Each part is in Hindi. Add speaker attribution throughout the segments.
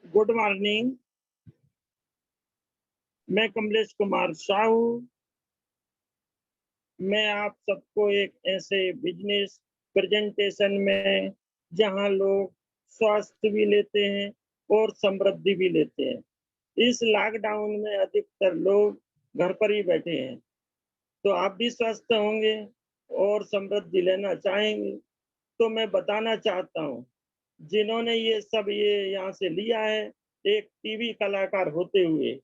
Speaker 1: Good morning. मैं कमलेश कुमार साहू। मैं आप सबको एक ऐसे बिजनेस प्रेजेंटेशन में जहां लोग स्वास्थ्य भी लेते हैं और समृद्धि भी लेते हैं। इस लॉकडाउन में अधिकतर लोग घर पर ही बैठे हैं, तो आप भी स्वस्थ होंगे और समृद्धि लेना चाहेंगे। तो मैं बताना चाहता हूँ, जिन्होंने ये यहाँ से लिया है, एक टीवी कलाकार होते हुए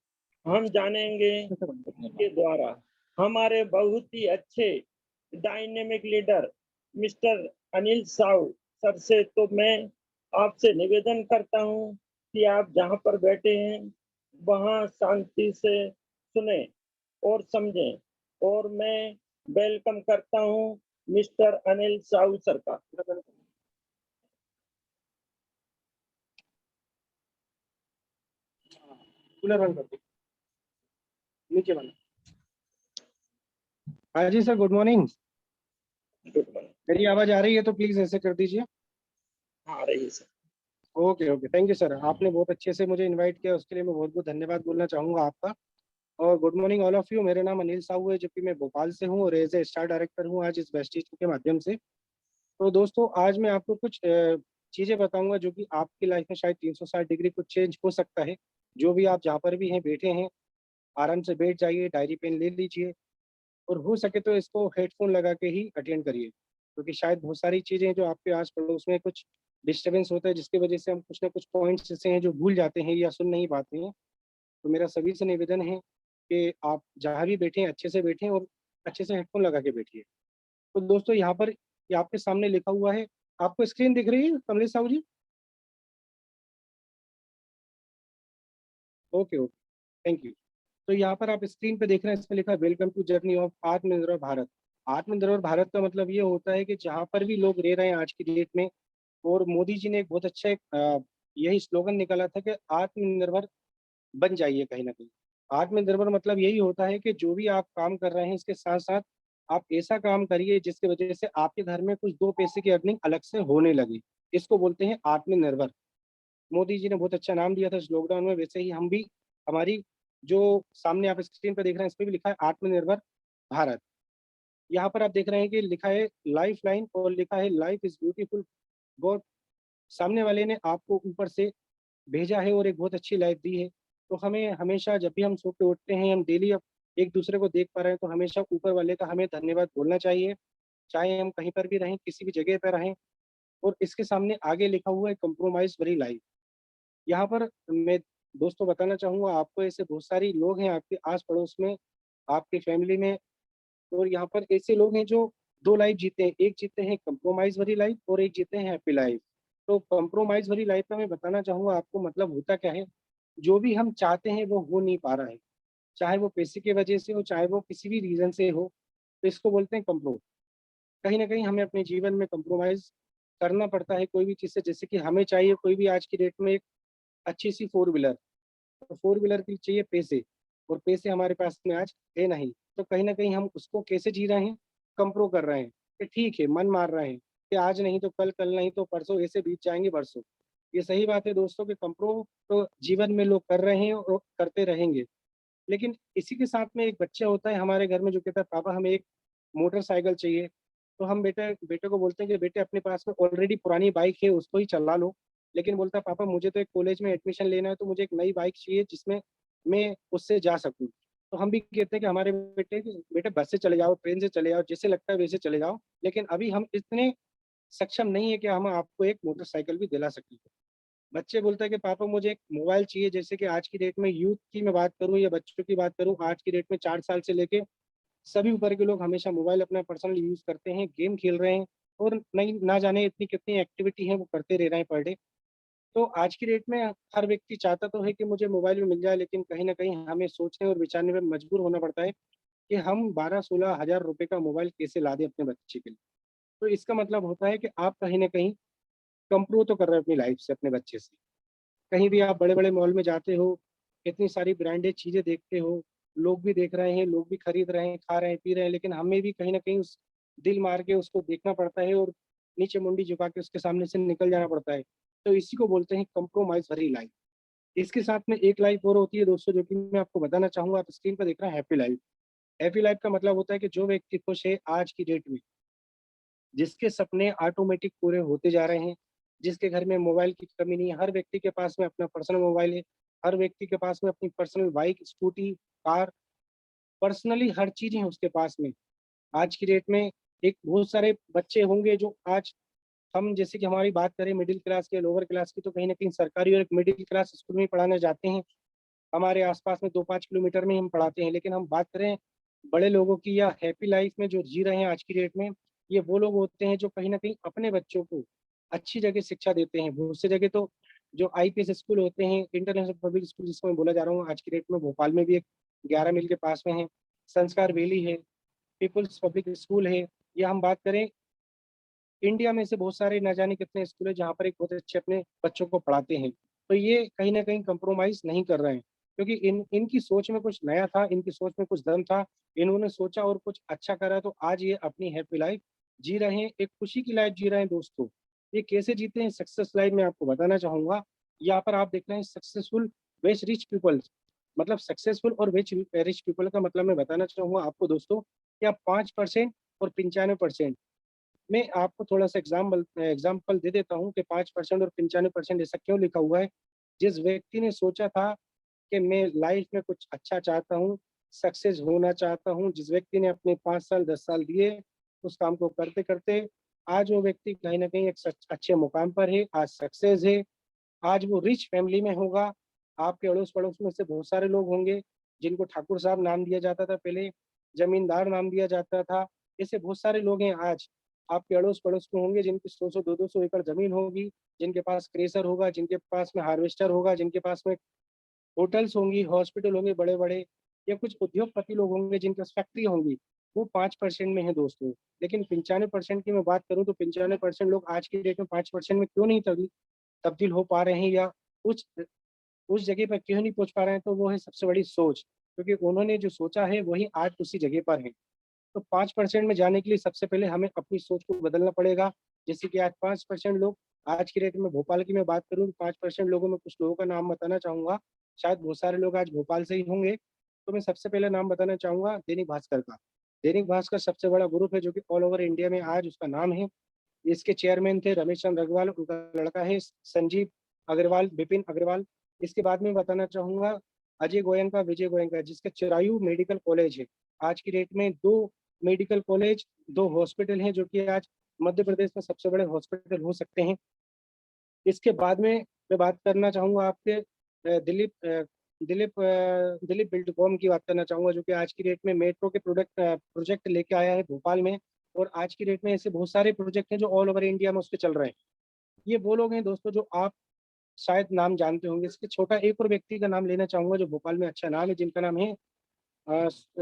Speaker 1: हम जानेंगे उनके द्वारा। हमारे बहुत ही अच्छे dynamic leader mister Anil Sahu sir से तो मैं आपसे निवेदन करता हूँ कि आप जहाँ पर बैठे हैं वहाँ शांति से सुने और समझें। और मैं वेलकम करता हूँ मिस्टर अनिल साहू सर का।
Speaker 2: कूलर बंद कर दो, नीचे वाला। हाँ जी sir, good morning.
Speaker 1: Good morning.
Speaker 2: मेरी आवाज आ रही है तो प्लीज ऐसे कर दीजिए।
Speaker 1: हाँ, आ रही है sir.
Speaker 2: Okay okay, thank you sir. आपने बहुत अच्छे से मुझे इनवाइट किया, उसके लिए मैं बहुत बहुत धन्यवाद बोलना चाहूंगा आपका। और good morning all of you. मेरा नाम अनिल साहू है, जबकि मैं भोपाल से हूँ और एज ए स्टार डायरेक्टर हूँ आज इस वेस्टीज के माध्यम से। तो दोस्तों, आज मैं आपको कुछ चीज़ें बताऊंगा जो कि आपकी लाइफ में शायद 360 डिग्री कुछ चेंज हो सकता है। जो भी आप जहाँ पर भी हैं बैठे हैं, आराम से बैठ जाइए, डायरी पेन ले लीजिए और हो सके तो इसको हेडफोन लगा के ही अटेंड करिए, क्योंकि शायद बहुत सारी चीज़ें हैं जो आपके आस पड़ोस में कुछ डिस्टर्बेंस होता है, जिसकी वजह से हम कुछ ना कुछ पॉइंट्स ऐसे हैं जो भूल जाते हैं या सुन नहीं पाते हैं। तो मेरा सभी से निवेदन है कि आप जहाँ भी बैठें अच्छे से बैठें और अच्छे से हेडफोन लगा के बैठिए। तो दोस्तों, यहाँ पर ये आपके सामने लिखा हुआ है, आपको स्क्रीन दिख रही है Kamlesh Sahu ji? Okay okay, thank you. तो यहाँ पर आप स्क्रीन पे देख रहे हैं, इसमें लिखा है वेलकम टू जर्नी ऑफ आत्मनिर्भर भारत। आत्मनिर्भर भारत का मतलब ये होता है कि जहाँ पर भी लोग रह रहे हैं आज की डेट में, और मोदी जी ने एक बहुत अच्छा यही स्लोगन निकाला था कि आत्मनिर्भर बन जाइए कहीं ना कहीं। आत्मनिर्भर मतलब यही होता है कि जो भी आप काम कर रहे हैं इसके साथ साथ आप ऐसा काम करिए जिसकी वजह से आपके घर में कुछ दो पैसे की अर्निंग अलग से होने लगे। इसको बोलते हैं आत्मनिर्भर। मोदी जी ने बहुत अच्छा नाम दिया था इस लॉकडाउन में, वैसे ही हम भी, हमारी जो सामने आप स्क्रीन पर देख रहे हैं इस पर भी लिखा है आत्मनिर्भर भारत। यहाँ पर आप देख रहे हैं कि लिखा है लाइफ लाइन और लिखा है लाइफ इज ब्यूटीफुल। गॉड, सामने वाले ने आपको ऊपर से भेजा है और एक बहुत अच्छी लाइफ दी है। तो हमें हमेशा जब भी हम सो के उठते हैं, हम डेली अब एक दूसरे को देख पा रहे हैं, तो हमेशा ऊपर वाले का हमें धन्यवाद बोलना चाहिए, चाहे हम कहीं पर भी रहें, किसी भी जगह पर रहें। और इसके सामने आगे लिखा हुआ है कंप्रोमाइज भरी लाइफ। यहाँ पर मैं दोस्तों बताना चाहूंगा आपको, ऐसे बहुत सारी लोग हैं आपके आस पड़ोस में, आपकी फैमिली में। और यहाँ पर ऐसे लोग हैं जो दो लाइफ जीते हैं, एक जीते हैं कंप्रोमाइज भरी लाइफ और एक जीते हैं हैप्पी लाइफ। तो कंप्रोमाइज भरी लाइफ का मैं बताना चाहूंगा आपको मतलब होता क्या है। जो भी हम चाहते हैं वो हो नहीं पा रहा है, चाहे वो पैसे की वजह से हो, चाहे वो किसी भी रीजन से हो, तो इसको बोलते हैं कंप्रो। कहीं ना कहीं हमें अपने जीवन में कंप्रोमाइज करना पड़ता है कोई भी चीज़ से। जैसे कि हमें चाहिए कोई भी आज की डेट में एक अच्छी सी फोर व्हीलर, तो फोर व्हीलर के लिए चाहिए पैसे, और पैसे हमारे पास में आज है नहीं। तो कहीं ना कहीं हम उसको कैसे जी रहे हैं, कंप्रो कर रहे हैं कि ठीक है, मन मार रहे हैं कि आज नहीं तो कल, कल नहीं तो परसों, ऐसे बीत जाएंगे बरसों। ये सही बात है दोस्तों कि कंप्रो तो जीवन में लोग कर रहे हैं और करते रहेंगे। लेकिन इसी के साथ में एक बच्चा होता है हमारे घर में जो कहता है पापा हमें एक मोटरसाइकिल चाहिए। तो हम बेटे बेटे को बोलते हैं कि बेटे अपने पास में ऑलरेडी पुरानी बाइक है, उसको ही चला लो। लेकिन बोलता है पापा मुझे तो एक कॉलेज में एडमिशन लेना है, तो मुझे एक नई बाइक चाहिए जिसमें मैं उससे जा सकूं। तो हम भी कहते हैं कि हमारे बेटे बस से चले जाओ, ट्रेन से चले जाओ, जैसे लगता है वैसे चले जाओ, लेकिन अभी हम इतने सक्षम नहीं है कि हम आपको एक मोटरसाइकिल भी दिला सकें। बच्चे बोलते हैं कि पापा मुझे एक मोबाइल चाहिए। जैसे कि आज की डेट में यूथ की मैं बात करूं या बच्चों की बात करूं, आज की डेट में 4 साल से लेके सभी ऊपर के लोग हमेशा मोबाइल अपना पर्सनल यूज करते हैं, गेम खेल रहे हैं, और नहीं ना जाने इतनी कितनी एक्टिविटी है वो करते रह रहे हैं पर डे। तो आज की डेट में हर व्यक्ति चाहता तो है कि मुझे मोबाइल में मिल जाए, लेकिन कहीं ना कहीं हमें सोचने और विचारने में मजबूर होना पड़ता है कि हम 12-16 हज़ार रुपए का मोबाइल कैसे ला दें अपने बच्चे के लिए। तो इसका मतलब होता है कि आप कहीं ना कहीं कंप्रो तो कर रहे हो अपनी लाइफ से, अपने बच्चे से। कहीं भी आप बड़े बड़े मॉल में जाते हो, इतनी सारी ब्रांडेड चीजें देखते हो, लोग भी देख रहे हैं, लोग भी खरीद रहे हैं, खा रहे हैं, पी रहे हैं, लेकिन हमें भी कहीं ना कहीं उस दिल मार के उसको देखना पड़ता है और नीचे मुंडी झुका के उसके सामने से निकल जाना पड़ता है। तो इसी को बोलते हैं कंप्रोमाइज भरी लाइफ। इसके साथ में एक लाइफ और होती है दोस्तों, जो कि मैं आपको बताना चाहूंगा। आप स्क्रीन पर देख रहे हैं हैप्पी लाइफ। हैप्पी लाइफ का मतलब होता है कि जो व्यक्ति खुश है आज की डेट में, जिसके सपने ऑटोमेटिक पूरे होते जा रहे हैं, जिसके घर में मोबाइल की कमी नहीं है। हर व्यक्ति के पास में अपना पर्सनल मोबाइल है, हर व्यक्ति के पास में अपनी personal bike, scooty, car, personally हर चीज है उसके पास में। आज की डेट में एक बहुत सारे बच्चे होंगे जो आज, हम जैसे कि हमारी बात करें मिडिल क्लास के, लोअर क्लास की, तो कहीं ना कहीं सरकारी और एक मिडिल क्लास स्कूल में पढ़ाने जाते हैं। हमारे आसपास में 2-5 किलोमीटर में हम पढ़ाते हैं। लेकिन हम बात करें बड़े लोगों की या हैप्पी लाइफ में जो जी रहे हैं आज की डेट में, ये वो लोग होते हैं जो कहीं ना कहीं अपने बच्चों को अच्छी जगह शिक्षा देते हैं। बहुत सी जगह तो जो आईपीएस स्कूल होते हैं, इंटरनेशनल पब्लिक स्कूल जिसको मैं बोला जा रहा हूँ, आज की डेट में भोपाल में भी एक 11 मील के पास में है, संस्कार वैली है, पीपुल्स पब्लिक स्कूल है। या हम बात करें इंडिया में से बहुत सारे न जाने कितने स्कूल है जहाँ पर एक बहुत अच्छे अपने बच्चों को पढ़ाते हैं। तो ये कहीं ना कहीं कंप्रोमाइज नहीं कर रहे हैं, क्योंकि इनकी सोच में कुछ नया था, इनकी सोच में कुछ दम था, इन्होंने सोचा और कुछ अच्छा करा, तो आज ये अपनी हैप्पी लाइफ जी रहे हैं, एक खुशी की लाइफ जी रहे हैं दोस्तों। ये कैसे जीते हैं सक्सेस लाइफ, मैं आपको बताना चाहूंगा। यहाँ पर आप देख रहे हैं सक्सेसफुल वेज रिच पीपल, मतलब सक्सेसफुल और वेज रिच पीपल का मतलब मैं बताना चाहूंगा आपको दोस्तों, क्या 5% और 95%। मैं आपको थोड़ा सा एग्जाम्पल दे देता हूँ कि 5% और 95% ऐसा क्यों लिखा हुआ है। जिस व्यक्ति ने सोचा था कि मैं लाइफ में कुछ अच्छा चाहता हूँ, सक्सेस होना चाहता हूँ, जिस व्यक्ति ने अपने 5 साल 10 साल दिए उस काम को करते करते, आज वो व्यक्ति कहीं ना कहीं एक अच्छे मुकाम पर है, आज सक्सेस है, आज वो रिच फैमिली में होगा। आपके अड़ोस पड़ोस में से बहुत सारे लोग होंगे जिनको ठाकुर साहब नाम दिया जाता था पहले, जमींदार नाम दिया जाता था। ऐसे बहुत सारे लोग हैं आज आपके अड़ोस पड़ोस में होंगे जिनकी 100-100 200-200 एकड़ जमीन होगी, जिनके पास क्रेशर होगा, जिनके पास में हार्वेस्टर होगा, जिनके पास में होटल्स होंगी, हॉस्पिटल होंगे बड़े बड़े, या कुछ उद्योगपति लोग होंगे जिनके पास फैक्ट्री होंगी। वो 5% में है दोस्तों। लेकिन 95% की मैं बात करूँ तो 95% लोग आज की डेट में 5% में क्यों नहीं तब्दील हो पा रहे हैं, या उस उस जगह पर क्यों नहीं पहुंच पा रहे हैं, तो वो है सबसे बड़ी सोच। क्योंकि उन्होंने जो सोचा है वही आज उसी जगह पर है। तो 5% में जाने के लिए सबसे पहले हमें अपनी सोच को बदलना पड़ेगा। जैसे कि आज 5% लोग, आज की डेट में भोपाल की मैं बात करूँ तो 5% लोगों में कुछ लोगों का नाम बताना चाहूंगा। शायद बहुत सारे लोग आज भोपाल से ही होंगे। तो मैं सबसे पहले नाम बताना चाहूंगा दैनिक भास्कर का। दैनिक भास्कर सबसे बड़ा ग्रुप है जो कि ऑल ओवर इंडिया में आज उसका नाम है। इसके चेयरमैन थे रमेश चंद्र अग्रवाल, उनका लड़का है संजीव अग्रवाल, विपिन अग्रवाल। इसके बाद में बताना चाहूंगा अजय गोयनका, विजय गोयनका, जिसका चिरायु मेडिकल कॉलेज है। आज की डेट में 2 मेडिकल कॉलेज, 2 हॉस्पिटल हैं जो कि आज मध्य प्रदेश में सबसे बड़े हॉस्पिटल हो सकते हैं। इसके बाद में मैं बात करना चाहूंगा आपके दिलीप बिल्डकॉन की बात करना चाहूंगा, जो कि आज की डेट में मेट्रो के प्रोजेक्ट लेके आया है भोपाल में। और आज की डेट में ऐसे बहुत सारे प्रोजेक्ट हैं जो ऑल ओवर इंडिया में उस पर चल रहे हैं। ये वो लोग हैं दोस्तों जो आप शायद नाम जानते होंगे। इसके छोटा एक और व्यक्ति का नाम लेना चाहूंगा जो भोपाल में अच्छा नाम है, जिनका नाम है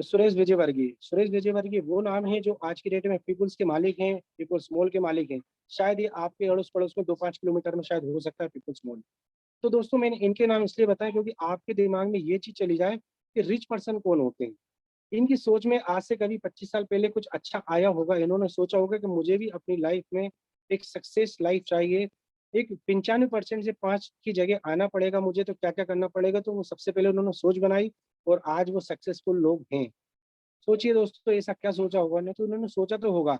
Speaker 2: सुरेश विजयवर्गीय। सुरेश विजयवर्गीय वो नाम है जो आज की डेट में पीपुल्स के मालिक हैं, पीपुल्स मॉल के मालिक हैं। शायद ये आपके अड़ोस पड़ोस में 2-5 किलोमीटर में शायद हो सकता है पीपुल्स मॉल। तो दोस्तों मैंने इनके नाम इसलिए बताया क्योंकि आपके दिमाग में ये चीज चली जाए कि रिच पर्सन कौन होते हैं। इनकी सोच में आज से कभी 25 साल पहले कुछ अच्छा आया होगा, इन्होंने सोचा होगा कि मुझे भी अपनी लाइफ में एक सक्सेस लाइफ चाहिए, एक 95% से 5 की जगह आना पड़ेगा मुझे, तो क्या क्या करना पड़ेगा, तो वो सबसे पहले उन्होंने सोच बनाई और आज वो सक्सेसफुल लोग हैं। सोचिए दोस्तों ऐसा क्या सोचा होगा, नहीं तो उन्होंने सोचा तो होगा,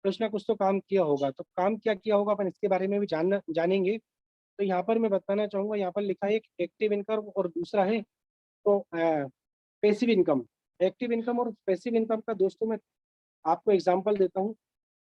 Speaker 2: कुछ ना कुछ तो काम किया होगा। तो काम क्या किया होगा अपन इसके बारे में भी जानेंगे। तो यहाँ पर मैं बताना चाहूंगा, यहाँ पर लिखा है एक एक्टिव इनकम और दूसरा है तो पैसिव इनकम। एक्टिव इनकम और पैसिव इनकम का दोस्तों मैं आपको एग्जांपल देता हूँ।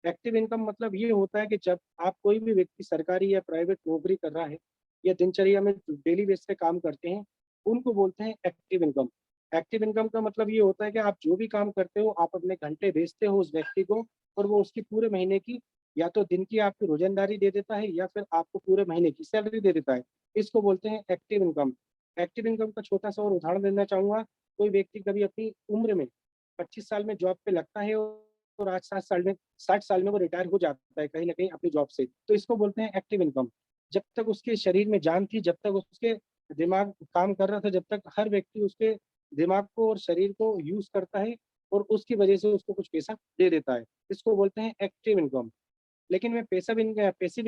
Speaker 2: एक्टिव इनकम मतलब ये होता है कि जब आप कोई भी व्यक्ति सरकारी या प्राइवेट नौकरी कर रहा है या दिनचर्या में डेली बेस पे काम करते हैं, उनको बोलते हैं एक्टिव इनकम। एक्टिव इनकम का मतलब ये होता है कि आप जो भी काम करते हो आप अपने घंटे भेजते हो उस व्यक्ति को, और वो उसकी पूरे महीने की या तो दिन की आपकी रोजंदारी दे देता है या फिर आपको पूरे महीने की सैलरी दे देता है। इसको बोलते हैं एक्टिव इनकम। एक्टिव इनकम का छोटा सा और उदाहरण देना चाहूंगा। कोई व्यक्ति कभी अपनी उम्र में 25 साल में जॉब पे लगता है और आज 60 साल में वो रिटायर हो जाता है कहीं ना कहीं अपनी जॉब से, तो इसको बोलते हैं एक्टिव इनकम। जब तक उसके शरीर में जान थी, जब तक उसके दिमाग काम कर रहा था, जब तक हर व्यक्ति उसके दिमाग को और शरीर को यूज करता है और उसकी वजह से उसको कुछ पैसा दे देता है, इसको बोलते हैं एक्टिव इनकम। लेकिन मैं पैसिव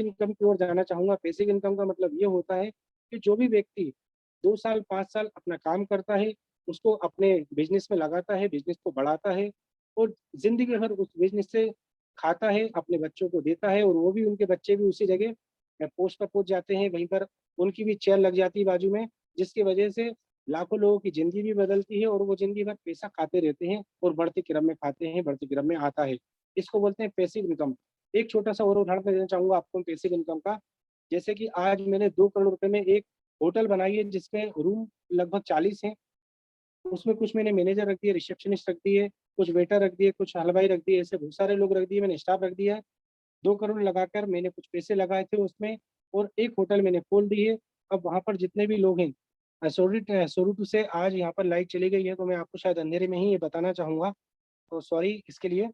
Speaker 2: इनकम की ओर जाना चाहूंगा। पैसिव इनकम का मतलब ये होता है कि जो भी व्यक्ति 2 साल 5 साल अपना काम करता है, उसको अपने बिजनेस में लगाता है, बिजनेस को बढ़ाता है और जिंदगी भर उस बिजनेस से खाता है, अपने बच्चों को देता है और वो भी, उनके बच्चे भी उसी जगह पोस्ट पर पहुंच जाते हैं, वहीं पर उनकी भी चेयर लग जाती है बाजू में, जिसकी वजह से लाखों लोगों की जिंदगी भी बदलती है और वो जिंदगी भर पैसा खाते रहते हैं और बढ़ते क्रम में खाते हैं, बढ़ते क्रम में आता है। इसको बोलते हैं पैसिव इनकम। एक छोटा सा और उदाहरण मैं देना चाहूंगा आपको पैसिव इनकम का। जैसे कि आज मैंने 2 करोड़ रुपए में एक होटल बनाई है जिसमें रूम लगभग 40 हैं। उसमें कुछ मैंने मैनेजर रख दिए, रिसेप्शनिस्ट रख दिए, कुछ वेटर रख दिए, कुछ हलवाई रख दिए, ऐसे बहुत सारे लोग रख दिए, मैंने स्टाफ रख दिया है। 2 करोड़ लगाकर मैंने कुछ पैसे लगाए थे उसमें और एक होटल मैंने खोल दी है। अब वहाँ पर जितने भी लोग हैं, सॉरी सॉरी टू से आज यहाँ पर लाइट चली गई है तो मैं आपको शायद अंधेरे में ही ये बताना चाहूँगा, तो सॉरी इसके लिए।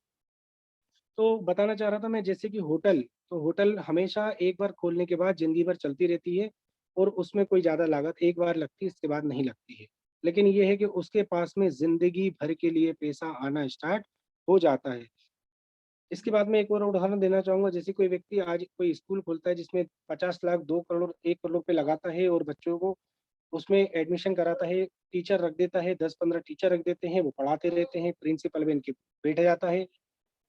Speaker 2: तो बताना चाह रहा था मैं, जैसे कि होटल, तो होटल हमेशा एक बार खोलने के बाद ज़िंदगी भर चलती रहती है और उसमें कोई ज़्यादा लागत एक बार लगती है, इसके बाद नहीं लगती है। लेकिन ये है कि उसके पास में ज़िंदगी भर के लिए पैसा आना स्टार्ट हो जाता है। इसके बाद मैं एक और उदाहरण देना चाहूँगा, जैसे कोई व्यक्ति आज कोई स्कूल खोलता है जिसमें 50 लाख, 2 करोड़, 1 करोड़ रुपए लगाता है और बच्चों को उसमें एडमिशन कराता है, टीचर रख देता है, 10-15 टीचर रख देते हैं, वो पढ़ाते रहते हैं, प्रिंसिपल बन के बैठ जाता है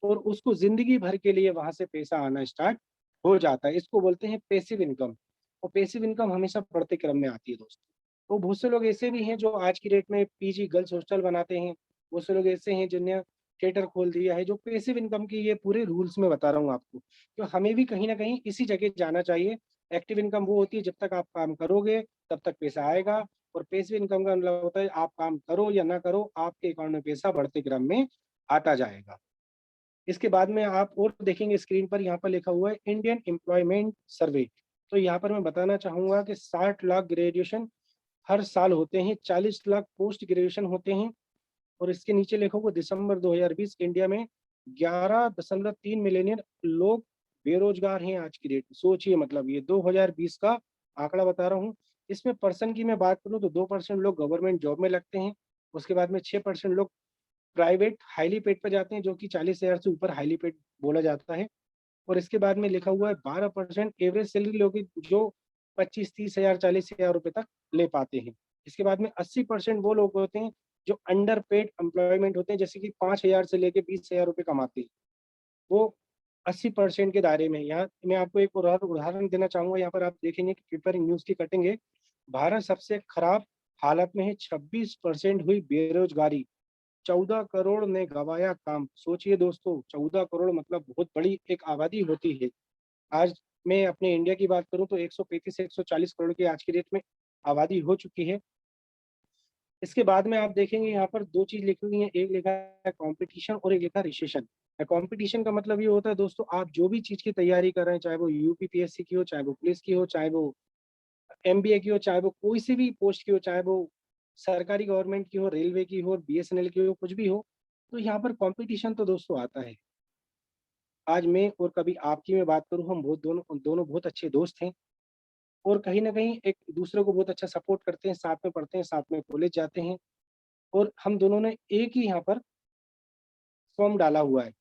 Speaker 2: और उसको ज़िंदगी भर के लिए वहाँ से पैसा आना स्टार्ट हो जाता है। इसको बोलते हैं पैसिव इनकम और पैसिव इनकम हमेशा बढ़ते क्रम में आती है दोस्तों। तो बहुत से लोग ऐसे भी हैं जो आज की डेट में पीजी गर्ल्स हॉस्टल बनाते हैं। बहुत से लोग ऐसे हैं जिन्होंने थिएटर खोल दिया है, जो पैसिव इनकम की ये पूरे रूल्स में बता रहा हूँ आपको। तो हमें भी कहीं न कहीं इसी जगह जाना चाहिए। एक्टिव इनकम वो होती है जब तक आप काम करोगे तब तक पैसा आएगा और पैसिव इनकम का मतलब होता है आप काम करो या ना करो, आपके अकाउंट में पैसा बढ़ते क्रम में आता जाएगा। इसके बाद में आप और देखेंगे स्क्रीन पर, यहाँ पर लिखा हुआ है इंडियन एम्प्लॉयमेंट सर्वे। तो यहाँ पर मैं बताना चाहूँगा कि 60 लाख ग्रेजुएशन हर साल होते हैं, 40 लाख पोस्ट ग्रेजुएशन होते हैं और इसके नीचे लिखा हुआ दिसंबर 2020 इंडिया में 11.3 मिलियन लोग बेरोजगार हैं आज की डेट में। सोचिए, मतलब ये 2020 का आंकड़ा बता रहा हूँ। इसमें पर्सन की मैं बात करूँ तो 2% लोग गवर्नमेंट जॉब में लगते हैं, उसके बाद में 6% लोग प्राइवेट हाईली पेड पे जाते हैं, जो कि 40,000 से ऊपर हाईली पेड बोला जाता है और इसके बाद में लिखा हुआ है 12% एवरेज सैलरी लोग जो 25-30,000 40,000 रुपए तक ले पाते हैं। इसके बाद में 80% वो लोग होते हैं जो अंडर पेड एम्प्लॉयमेंट होते हैं, जैसे कि 5,000 से लेके 20,000 रुपए कमाते हैं, वो 80% के दायरे में। यहाँ मैं आपको एक और उदाहरण देना चाहूंगा। यहाँ पर आप देखेंगे कि पेपर न्यूज की कटिंग है, भारत सबसे खराब हालत में है, 26% हुई बेरोजगारी, 14 करोड़ ने गंवाया काम। सोचिए दोस्तों, 14 करोड़ मतलब बहुत बड़ी एक आबादी होती है। आज मैं अपने इंडिया की बात करूं तो 135 से 140 करोड़ की आज की डेट में आबादी हो चुकी है। इसके बाद में आप देखेंगे यहाँ पर दो चीज लिखी हुई है, एक लिखा है कंपटीशन और एक लिखा है रिसेशन। कंपटीशन का मतलब ये होता है दोस्तों, आप जो भी चीज की तैयारी कर रहे हैं, चाहे वो यूपीपीएससी की हो, चाहे वो पुलिस की हो, चाहे वो एमबीए की हो, चाहे वो कोई सी भी पोस्ट की हो, चाहे वो सरकारी गवर्नमेंट की हो, रेलवे की हो, बीएसएनएल की हो, कुछ भी हो, तो यहाँ पर कंपटीशन तो दोस्तों आता है। आज मैं और कभी आपकी मैं बात करूं, हम बहुत दोनों दोनों बहुत अच्छे दोस्त हैं और कहीं ना कहीं एक दूसरे को बहुत अच्छा सपोर्ट करते हैं, साथ में पढ़ते हैं, साथ में कॉलेज जाते हैं और हम दोनों ने एक ही यहाँ पर फॉर्म डाला हुआ है।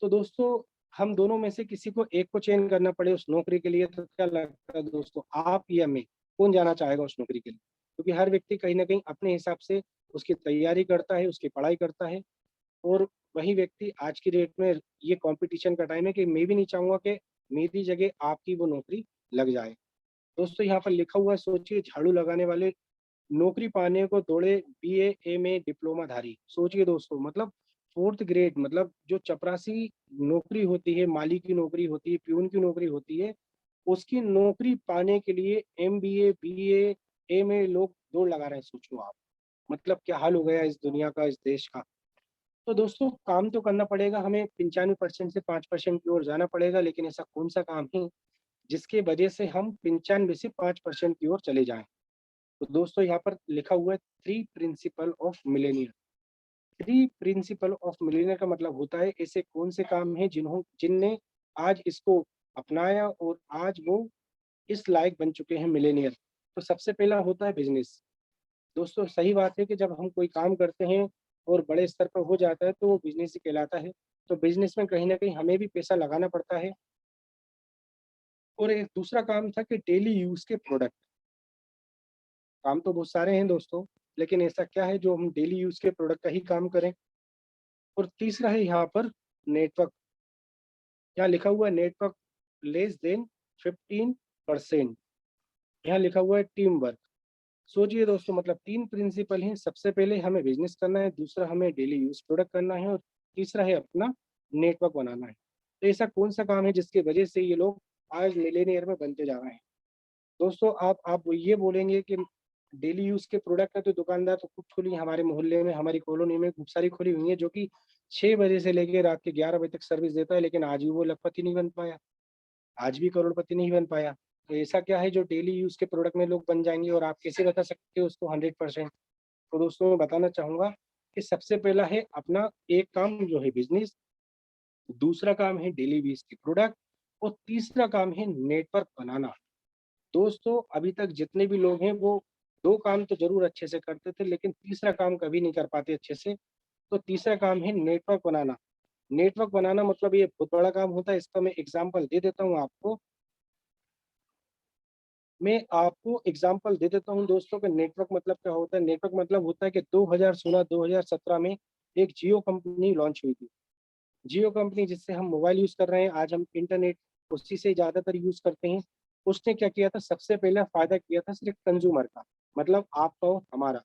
Speaker 2: तो दोस्तों, हम दोनों में से किसी को एक को चयन करना पड़े उस नौकरी के लिए, तो क्या लगता है दोस्तों, आप या मैं, कौन जाना चाहेगा उस नौकरी के लिए? क्योंकि हर व्यक्ति कहीं ना कहीं अपने हिसाब से उसकी तैयारी करता है, उसकी पढ़ाई करता है और वही व्यक्ति आज की डेट में, ये कंपटीशन का टाइम है कि मैं भी नहीं चाहूंगा कि मेरी जगह आपकी वो नौकरी लग जाए। दोस्तों यहाँ पर लिखा हुआ है, सोचिए, झाड़ू लगाने वाले नौकरी पाने को दौड़े बीए एमए डिप्लोमा धारी। सोचिए दोस्तों, मतलब 4th ग्रेड, मतलब जो चपरासी नौकरी होती है, माली की नौकरी होती है, प्यून की नौकरी होती है, उसकी नौकरी पाने के लिए एमबीए बीए एमए लोग दौड़ लगा रहे हैं। सोचो आप, मतलब क्या हाल हो गया इस दुनिया का, इस देश का। तो दोस्तों, काम तो करना पड़ेगा हमें, 95% से 5% की ओर जाना पड़ेगा, लेकिन ऐसा कौन सा काम है जिसके वजह से हम 95 से 5% की ओर चले जाएं? तो दोस्तों यहाँ पर लिखा हुआ है 3 principle of Millionaire. 3 principle of Millionaire का मतलब होता है ऐसे कौन से काम हैं जिनने आज इसको अपनाया और आज वो इस लायक बन चुके हैं मिलेनियर। तो सबसे पहला होता है बिजनेस। दोस्तों सही बात है कि जब हम कोई काम करते हैं और बड़े स्तर पर हो जाता है तो वो बिजनेस ही कहलाता है। तो बिजनेस में कहीं ना कहीं हमें भी पैसा लगाना पड़ता है। और एक दूसरा काम था कि डेली यूज के प्रोडक्ट, काम तो बहुत सारे हैं दोस्तों, लेकिन ऐसा क्या है जो हम डेली यूज़ के प्रोडक्ट का ही काम करें। और तीसरा है यहाँ पर नेटवर्क। यहाँ लिखा हुआ है नेटवर्क लेस देन 15%। यहाँ लिखा हुआ है टीम वर्क। सोचिए दोस्तों, मतलब 3 प्रिंसिपल हैं। सबसे पहले हमें बिज़नेस करना है, दूसरा हमें डेली यूज़ प्रोडक्ट करना है और तीसरा है अपना नेटवर्क बनाना है। तो ऐसा कौन-सा काम है जिसकी वजह से ये लोग आज मिलियनेयर में बनते जा रहे हैं? दोस्तों, आप ये बोलेंगे कि डेली यूज़ के प्रोडक्ट है तो दुकानदार तो खूब खुली हमारे मोहल्ले में, हमारी कॉलोनी में खूब सारी खुली हुई हैं, जो कि 6 बजे से लेके रात के 11 बजे तक सर्विस देता है, लेकिन आज भी वो लखपति नहीं बन पाया, आज भी करोड़पति नहीं बन पाया। तो ऐसा क्या है जो डेली यूज़ के प्रोडक्ट में लोग बन जाएँगे और आप कैसे बता सकते हो उसको 100%? तो दोस्तों मैं बताना चाहूँगा कि सबसे पहला है अपना एक काम जो है बिज़नेस, दूसरा काम है डेली यूज़ के प्रोडक्ट और तीसरा काम है नेटवर्क बनाना। दोस्तों, अभी तक जितने भी लोग हैं वो 2 काम तो ज़रूर अच्छे से करते थे, लेकिन तीसरा काम कभी नहीं कर पाते अच्छे से। तो तीसरा काम है नेटवर्क बनाना। नेटवर्क बनाना मतलब ये बहुत बड़ा काम होता है, इसका मैं एग्ज़ाम्पल दे देता हूँ आपको। मैं आपको एग्ज़ाम्पल दे देता हूँ दोस्तों कि नेटवर्क मतलब क्या होता है। नेटवर्क मतलब होता है कि 2016-2017 में एक जियो कंपनी लॉन्च हुई थी। जियो कंपनी जिससे हम मोबाइल यूज़ कर रहे हैं, आज हम इंटरनेट उसी से ज़्यादातर यूज़ करते हैं। उसने क्या किया था, सबसे पहला फ़ायदा किया था सिर्फ़ कंज़्यूमर का, मतलब आपका और हमारा।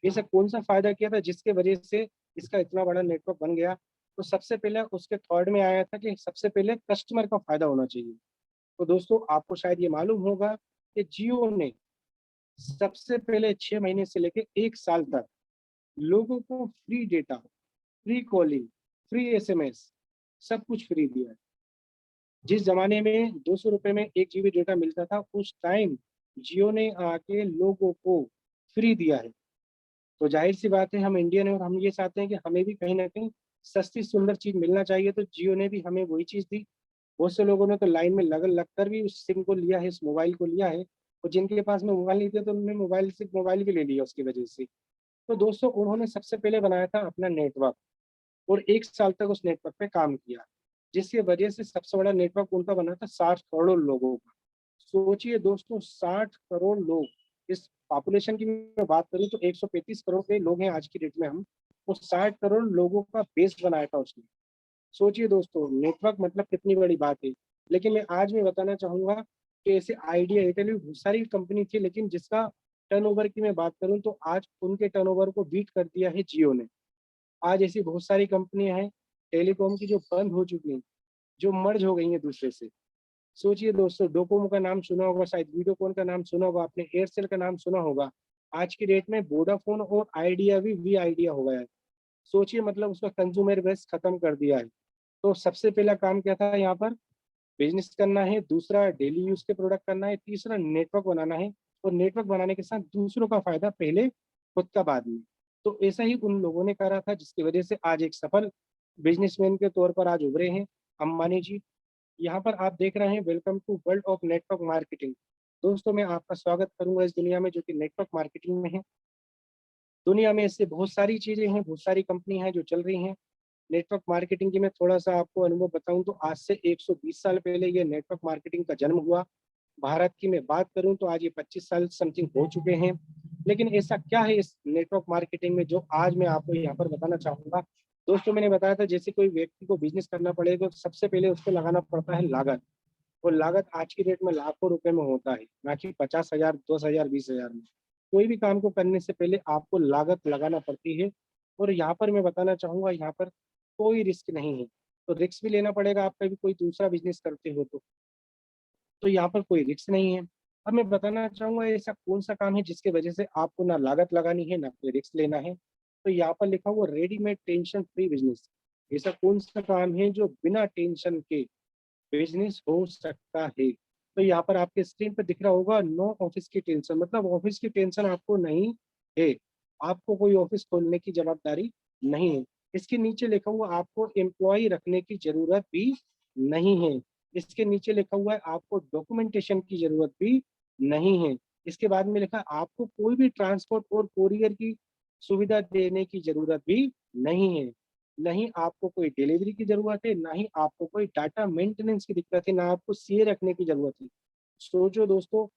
Speaker 2: ऐसा कौन-सा फ़ायदा किया था जिसके वजह से इसका इतना बड़ा नेटवर्क बन गया? तो सबसे पहले उसके थॉट में आया था कि सबसे पहले कस्टमर का फ़ायदा होना चाहिए। तो दोस्तों आपको शायद ये मालूम होगा कि जियो ने सबसे पहले 6 महीने से लेके 1 साल तक लोगों को free data, free calling, free SMS सब कुछ फ्री दिया है। जिस ज़माने में ₹200 में 1 जीबी डेटा मिलता था, उस टाइम जियो ने आके लोगों को फ्री दिया है। तो ज़ाहिर-सी बात है हम इंडियन हैं और हम ये चाहते हैं कि हमें भी कहीं न कहीं सस्ती सुंदर चीज़ मिलना चाहिए, तो जियो ने भी हमें वही चीज़ दी। बहुत से लोगों ने तो लाइन में लग कर भी उस सिम को लिया है, इस मोबाइल को लिया है और जिनके पास में मोबाइल नहीं थे तो उन्होंने मोबाइल से मोबाइल भी ले लिया उसकी वजह से। तो दोस्तों उन्होंने सबसे पहले बनाया था अपना नेटवर्क और 1 साल तक उस नेटवर्क पे काम किया, जिसकी वजह से सबसे बड़ा नेटवर्क उनका बना था 60 करोड़ लोगों का। सोचिए दोस्तों 60 करोड़ लोग, इस पॉपुलेशन की मैं बात करूँ तो 135 करोड़ के लोग हैं आज की डेट में हम, वो 60 करोड़ लोगों का बेस बनाया था उसने। सोचिए दोस्तों नेटवर्क मतलब कितनी बड़ी बात है। लेकिन मैं बताना चाहूँगा कि ऐसे आइडिया, एयरटेल भी बहुत सारी कंपनी थी, लेकिन जिसका टर्नओवर की मैं बात करूँ तो आज उनके टर्नओवर को बीट कर दिया है जियो ने। आज ऐसी बहुत सारी कंपनियाँ हैं टेलीकॉम की जो बंद हो चुकी हैं, जो मर्ज हो गई हैं दूसरे से। सोचिए दोस्तों डोकोमो का नाम सुना होगा, शायद वीडियोकॉन का नाम सुना होगा आपने, एयरसेल का नाम सुना होगा। आज की डेट में वोडाफ़ोन और आइडिया भी वी आइडिया हो गया है। सोचिए मतलब उसका कंज्यूमर बेस खत्म कर दिया है। तो सबसे पहला काम क्या था यहाँ पर, बिज़नेस करना है, दूसरा डेली यूज़ के प्रोडक्ट करना है, तीसरा नेटवर्क बनाना है और नेटवर्क बनाने के साथ दूसरों का फ़ायदा पहले, खुद का बाद में। तो ऐसा ही उन लोगों ने करा था जिसकी वजह से आज एक सफल बिज़नेसमैन के तौर पर आज उभरे हैं अंबानी जी। यहाँ पर आप देख रहे हैं welcome to world of network marketing. दोस्तों मैं आपका स्वागत करूँगा इस दुनिया में जो कि नेटवर्क मार्केटिंग में है। दुनिया में ऐसे बहुत सारी चीज़ें हैं, बहुत सारी कंपनी हैं जो चल रही हैं। नेटवर्क मार्केटिंग की मैं थोड़ा-सा आपको अनुभव बताऊँ तो आज से 120 साल पहले ये नेटवर्क मार्केटिंग का जन्म हुआ। भारत की मैं बात करूँ तो आज ये 25 साल समथिंग हो चुके हैं। लेकिन ऐसा क्या है इस नेटवर्क मार्केटिंग में जो आज मैं आपको यहाँ पर बताना चाहूँगा। दोस्तों मैंने बताया था जैसे कोई व्यक्ति को बिज़नेस करना पड़ेगा तो सबसे पहले उसको लगाना पड़ता है लागत। और लागत आज की डेट में लाखों रुपए में होता है, ना कि 50,000, 10,000, 20,000 में। कोई भी काम को करने से पहले आपको लागत लगाना पड़ती है और यहाँ पर मैं बताना चाहूँगा यहाँ पर कोई रिस्क नहीं है। तो रिस्क भी लेना पड़ेगा आप कभी कोई दूसरा बिज़नेस करते हो तो। तो यहाँ पर कोई रिस्क नहीं है। अब मैं बताना चाहूँगा ऐसा कौन-सा काम है जिसकी वजह से आपको ना लागत लगानी है, ना कोई रिस्क लेना है। तो यहाँ पर लिखा हुआ रेडीमेड टेंशन फ्री बिज़नेस। ऐसा कौन-सा काम है जो बिना टेंशन के बिज़नेस हो सकता है। तो यहाँ पर आपके स्क्रीन पे दिख रहा होगा नो ऑफिस की टेंशन, मतलब ऑफिस की टेंशन आपको नहीं है। आपको कोई ऑफिस खोलने की ज़वाबदारी नहीं है। इसके नीचे लिखा हुआ आपको एम्प्लॉयी रखने की ज़रूरत भी नहीं है। इसके नीचे लिखा हुआ है आपको डॉक्यूमेंटेशन की ज़रूरत भी नहीं है। इसके बाद में लिखा है आपको कोई भी ट्रांसपोर्ट और कोरियर की सुविधा देने की ज़रूरत भी नहीं है। नहीं आपको कोई डिलीवरी की ज़रूरत है, ना ही आपको कोई डाटा मेंटेनेंस की दिक्कत है, ना आपको सीए रखने की ज़रूरत है। सोचो दोस्तों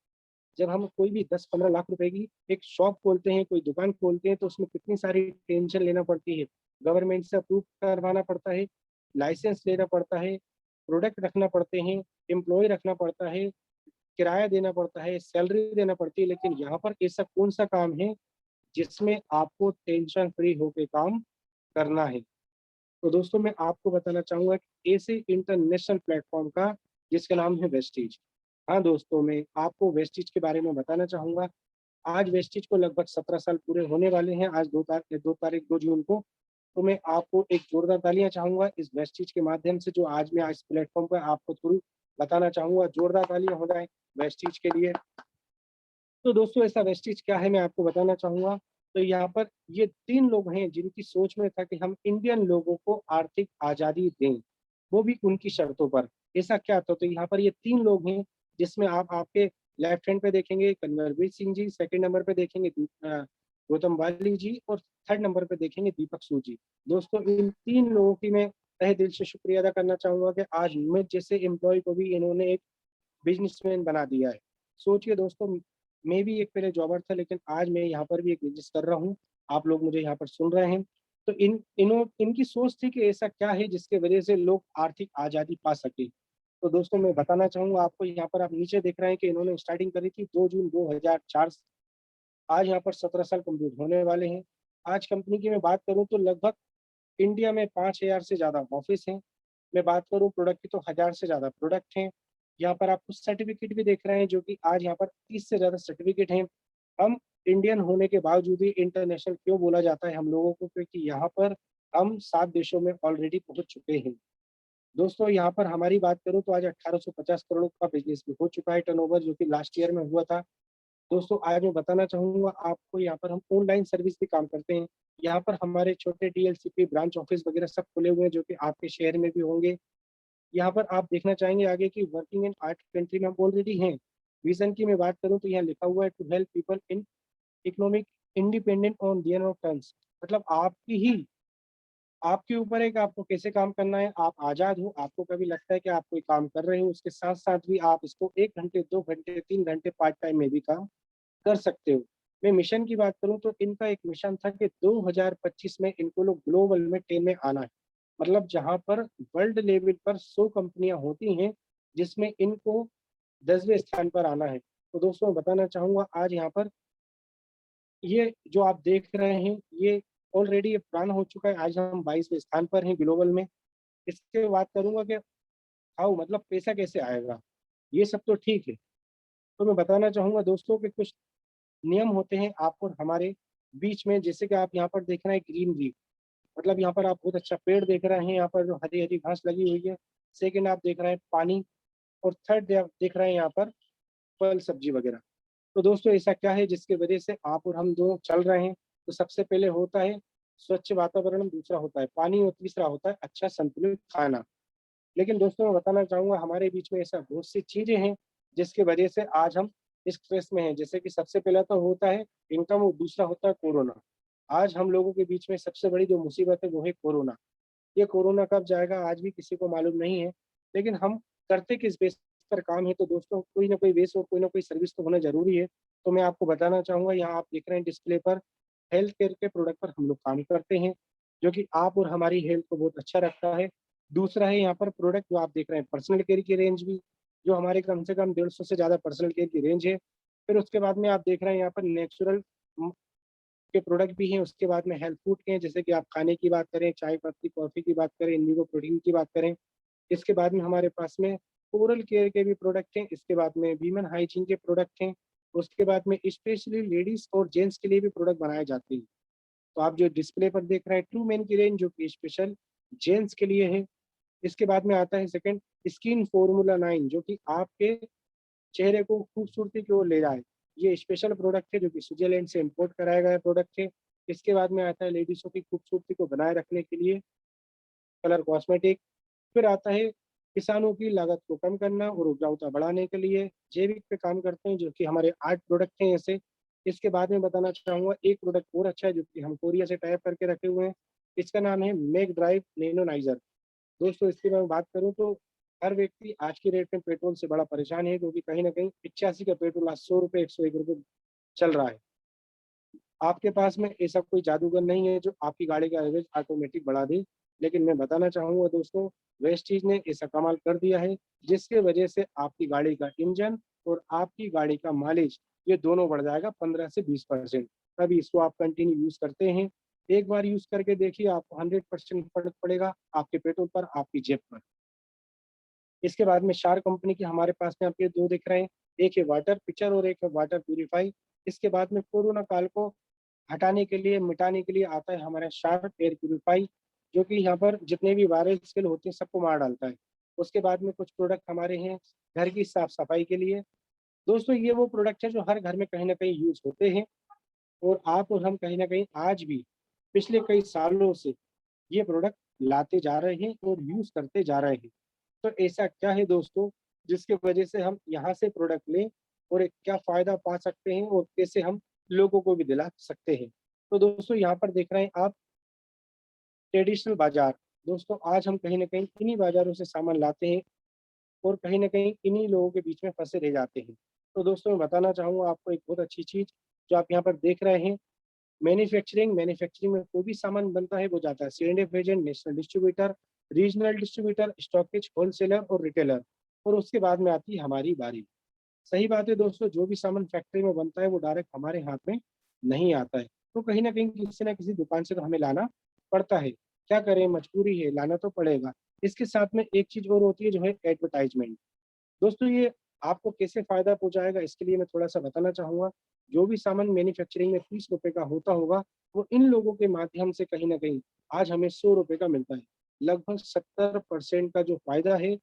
Speaker 2: जब हम कोई भी 10-15 लाख रुपए की एक शॉप खोलते हैं, कोई दुकान खोलते हैं, तो उसमें कितनी सारी टेंशन लेना पड़ती है। गवर्नमेंट से अप्रूव करवाना पड़ता है, लाइसेंस लेना पड़ता है, प्रोडक्ट रखना पड़ते हैं, एम्प्लॉय रखना पड़ता है, किराया देना पड़ता है, सैलरी देना पड़ती है। लेकिन यहाँ पर ऐसा कौन-सा काम है जिसमें आपको टेंशन फ्री होके काम करना है? तो दोस्तों मैं आपको बताना चाहूँगा कि ऐसे इंटरनेशनल प्लेटफ़ॉर्म का जिसका नाम है वेस्टीज। हाँ दोस्तों, मैं आपको वेस्टीज के बारे में बताना चाहूँगा। आज वेस्टीज को लगभग 17 साल पूरे होने वाले हैं, आज 2 जून को। तो मैं आपको एक जोरदार तालियाँ चाहूँगा इस वेस्टीज के माध्यम से, जो आज मैं इस प्लेटफ़ॉर्म पे आपको थ्रू बताना चाहूँगा। जोरदार तालियाँ हो जाएँ वेस्टीज के लिए। तो दोस्तों ऐसा वेस्टीज क्या है मैं आपको बताना चाहूँगा। तो यहाँ पर ये 3 लोग हैं जिनकी सोच में था कि हम इंडियन लोगों को आर्थिक आज़ादी दें, वो भी उनकी शर्तों पर। ऐसा क्या था? तो यहाँ पर ये 3 लोग हैं जिसमें आप आपके लेफ्ट हैंड पे देखेंगे कन्वरवीर सिंह जी, सेकंड नंबर पे देखेंगे गौतम वाली जी और थर्ड नंबर पे देखेंगे दीपक सूद जी। दोस्तों इन 3 लोगों की मैं तहे दिल से शुक्रिया अदा करना चाहूँगा कि आज मुझ जैसे एम्प्लॉयी को भी इन्होंने एक बिज़नेसमैन बना दिया है। सोचिए दोस्तों, मैं भी एक पहले जॉबर था, लेकिन आज मैं यहाँ पर भी एक बिज़नेस कर रहा हूँ। आप लोग मुझे यहाँ पर सुन रहे हैं। तो इनकी सोच थी कि ऐसा क्या है जिसकी वज़ह से लोग आर्थिक आज़ादी पा सकें। तो दोस्तों मैं बताना चाहूँगा आपको, यहाँ पर आप नीचे देख रहे हैं कि इन्होंने स्टार्टिंग करी थी 2 जून 2004 से। आज यहाँ पर 17 साल कंप्लीट होने वाले हैं। आज कंपनी की मैं बात करूँ तो लगभग इंडिया में 5,000 से ज़्यादा ऑफ़िस हैं। मैं बात करूँ प्रोडक्ट की तो 1000 से ज़्यादा प्रोडक्ट हैं। यहाँ पर आप कुछ सर्टिफ़िकेट भी देख रहे हैं, जो कि आज यहाँ पर 30 से ज़्यादा सर्टिफ़िकेट हैं। हम इंडियन होने के बावजूद भी इंटरनेशनल क्यों बोला जाता है हम लोगों को? क्योंकि यहाँ पर हम 7 देशों में ऑलरेडी पहुँच चुके हैं। दोस्तों यहाँ पर हमारी बात करूँ तो आज 1850 करोड़ का बिज़नेस भी हो चुका है टर्नओवर, जो कि लास्ट ईयर में हुआ था। दोस्तों आज मैं बताना चाहूँगा आपको, यहाँ पर हम ऑनलाइन सर्विस भी काम करते हैं। यहाँ पर हमारे छोटे डीएलसीपी ब्रांच ऑफिस वगैरह सब खुले हुए हैं, जो कि आपके शहर में भी होंगे। यहाँ पर आप देखना चाहेंगे आगे कि वर्किंग इन आर्ट कंट्री में हम ऑलरेडी हैं। विज़न की मैं बात करूँ तो यहाँ लिखा हुआ है to help people in economic independent on their own terms. मतलब आपके ऊपर है कि आपको कैसे काम करना है। आप आज़ाद हो, आपको कभी लगता है कि आप कोई काम कर रहे हो, उसके साथ-साथ भी आप इसको 1 घंटे, 2 घंटे, 3 घंटे पार्ट टाइम में भी काम कर सकते हो। मैं मिशन की बात करूँ तो इनका एक मिशन था कि 2025 में इनको लोग ग्लोबल में 10 में आना है। मतलब जहाँ पर वर्ल्ड लेवल पर 100 कंपनियाँ होती हैं, जिसमें इनको 10वें स्थान पर आना है। तो दोस्तों मैं बताना चाहूँगा आज यहाँ पर ये जो आप देख रहे हैं, ये ऑलरेडी ये प्लान हो चुका है। आज हम 22वें स्थान पर हैं ग्लोबल में। इसके बात करूँगा कि हाउ मतलब पैसा कैसे आएगा? ये सब तो ठीक है। तो मैं बताना चाहूँगा दोस्तों कि कुछ नियम होते हैं आप और हमारे बीच में, जैसे कि आप यहाँ पर देख रहे हैं ग्रीनरी, मतलब यहाँ पर आप बहुत अच्छा पेड़ देख रहे हैं, यहाँ पर जो हरी-हरी घास लगी हुई है। सेकंड आप देख रहे हैं पानी, और थर्ड दे आप देख रहे हैं यहाँ पर फल सब्जी वगैरह। तो दोस्तों ऐसा क्या है जिसकी वजह से आप और हम दोनों चल रहे हैं? तो सबसे पहले होता है स्वच्छ वातावरण, दूसरा होता है पानी और तीसरा होता है अच्छा संतुलित खाना। लेकिन दोस्तों मैं बताना चाहूँगा हमारे बीच में ऐसा बहुत सी चीज़ें हैं जिसकी वजह से आज हम इस स्ट्रेस में हैं। जैसे कि सबसे पहला तो होता है इनकम और दूसरा होता है कोरोना। आज हम लोगों के बीच में सबसे बड़ी जो मुसीबत है वो है कोरोना। ये कोरोना कब जाएगा आज भी किसी को मालूम नहीं है। लेकिन हम करते किस बेस पर काम है? तो दोस्तों कोई ना कोई बेस और कोई ना कोई सर्विस तो होना ज़रूरी है। तो मैं आपको बताना चाहूँगा, यहाँ आप देख रहे हैं डिस्प्ले पर हेल्थ केयर के प्रोडक्ट पर हम लोग काम करते हैं, जो कि आप और हमारी हेल्थ को बहुत अच्छा रखता है। दूसरा है यहाँ पर प्रोडक्ट जो आप देख रहे हैं पर्सनल केयर की रेंज भी, जो हमारे कम से कम 150 से ज़्यादा पर्सनल केयर की रेंज है। फिर उसके बाद में आप देख रहे हैं यहाँ पर नेचुरल के प्रोडक्ट भी हैं, उसके बाद में हेल्थ फूड के हैं, जैसे कि आप खाने की बात करें, चाय पत्ती, कॉफ़ी की बात करें, इंडिगो प्रोटीन की बात करें। इसके बाद में हमारे पास में ओरल केयर के भी प्रोडक्ट हैं, इसके बाद में वीमेन हाइजीन के प्रोडक्ट हैं, उसके बाद में स्पेशली लेडीज़ और जेंट्स के लिए भी प्रोडक्ट बनाए जाते हैं। तो आप जो डिस्प्ले पर देख रहे हैं ट्रू मेन की रेंज, जो कि स्पेशल जेंट्स के लिए है। इसके बाद में आता है सेकंड स्किन फॉर्मूला 9, जो कि आपके चेहरे को खूबसूरती की ओर ले जाए। ये स्पेशल प्रोडक्ट है जो कि स्विट्ज़रलैंड से इम्पोर्ट कराया गया प्रोडक्ट है। इसके बाद में आता है लेडीज़ों की खूबसूरती को बनाए रखने के लिए कलर कॉस्मेटिक। फिर आता है किसानों की लागत को कम करना और उपजाऊता बढ़ाने के लिए जैविक पे काम करते हैं, जो कि हमारे 8 प्रोडक्ट हैं ऐसे। इसके बाद में बताना चाहूँगा एक प्रोडक्ट और अच्छा है जो कि हम कोरिया से टाई अप करके रखे हुए हैं। इसका नाम है मेक ड्राइव नैनोनाइज़र। दोस्तों इसकी मैं बात करूँ तो हर व्यक्ति आज की रेट में पेट्रोल से बड़ा परेशान है, क्योंकि कहीं न कहीं 85 का पेट्रोल आज ₹100 ₹101 चल रहा है। आपके पास में ऐसा कोई जादूगर नहीं है जो आपकी गाड़ी का एवरेज ऑटोमेटिक बढ़ा दे। लेकिन मैं बताना चाहूँगा दोस्तों, वेस्टीज ने ऐसा कमाल कर दिया है, जिसके वजह से आपकी गाड़ी का इंजन और आपकी गाड़ी का माइलेज ये दोनों बढ़ जाएगा 15 से 20%। तभी इसको आप कंटिन्यू यूज़ करते हैं। एक बार यूज़ करके देखिए, आपको 100% फ़र्क पड़ेगा आपके पेट्रोल पर, आपकी जेब पर। इसके बाद में शार कंपनी के हमारे पास में आपके 2 दिख रहे हैं, एक है वाटर पिचर और एक है वाटर प्यूरीफाई। इसके बाद में कोरोना काल को हटाने के लिए, मिटाने के लिए आता है हमारा शार्प एयर प्यूरीफाई, जो कि यहाँ पर जितने भी वायरल स्किल होते हैं सबको मार डालता है। उसके बाद में कुछ प्रोडक्ट हमारे हैं घर की साफ-सफाई के लिए। दोस्तों, ये वो प्रोडक्ट है जो हर घर में कहीं न कहीं यूज़ होते हैं, और आप और हम कहीं न कहीं आज भी पिछले कई सालों से ये प्रोडक्ट लाते जा रहे हैं और यूज़ करते जा रहे हैं। तो ऐसा क्या है दोस्तों, जिसकी वजह से हम यहाँ से प्रोडक्ट लें और एक क्या फ़ायदा पा सकते हैं और कैसे हम लोगों को भी दिला सकते हैं। तो दोस्तों, यहाँ पर देख रहे हैं आप ट्रेडिशनल बाज़ार। दोस्तों, आज हम कहीं न कहीं इन्हीं बाज़ारों से सामान लाते हैं और कहीं न कहीं इन्हीं लोगों के बीच में फँसे रह जाते हैं। तो दोस्तों, मैं बताना चाहूँगा आपको एक बहुत अच्छी चीज़, जो आप यहाँ पर देख रहे हैं, मैन्युफैक्चरिंग में कोई भी सामान बनता है वो जाता है CNF agent, national distributor, regional distributor, stockage, wholesaler और रिटेलर, और उसके बाद में आती है हमारी बारी। सही बात है दोस्तों, जो भी सामान फैक्ट्री में बनता है वो डायरेक्ट हमारे हाथ में नहीं आता है। तो कहीं न कहीं किसी न किसी दुकान से तो हमें लाना पड़ता है। क्या करें, मजबूरी है, लाना तो पड़ेगा। इसके साथ में एक चीज़ और होती है जो है एडवर्टाइज़मेंट। दोस्तों, ये आपको कैसे फ़ायदा पहुँचाएगा, इसके लिए मैं थोड़ा-सा बताना चाहूँगा। जो भी सामान मैन्युफैक्चरिंग में ₹30 का होता होगा, वो इन लोगों के माध्यम से कहीं न कहीं आज हमें ₹100 का मिलता है। लगभग 70% का जो फ़ायदा है,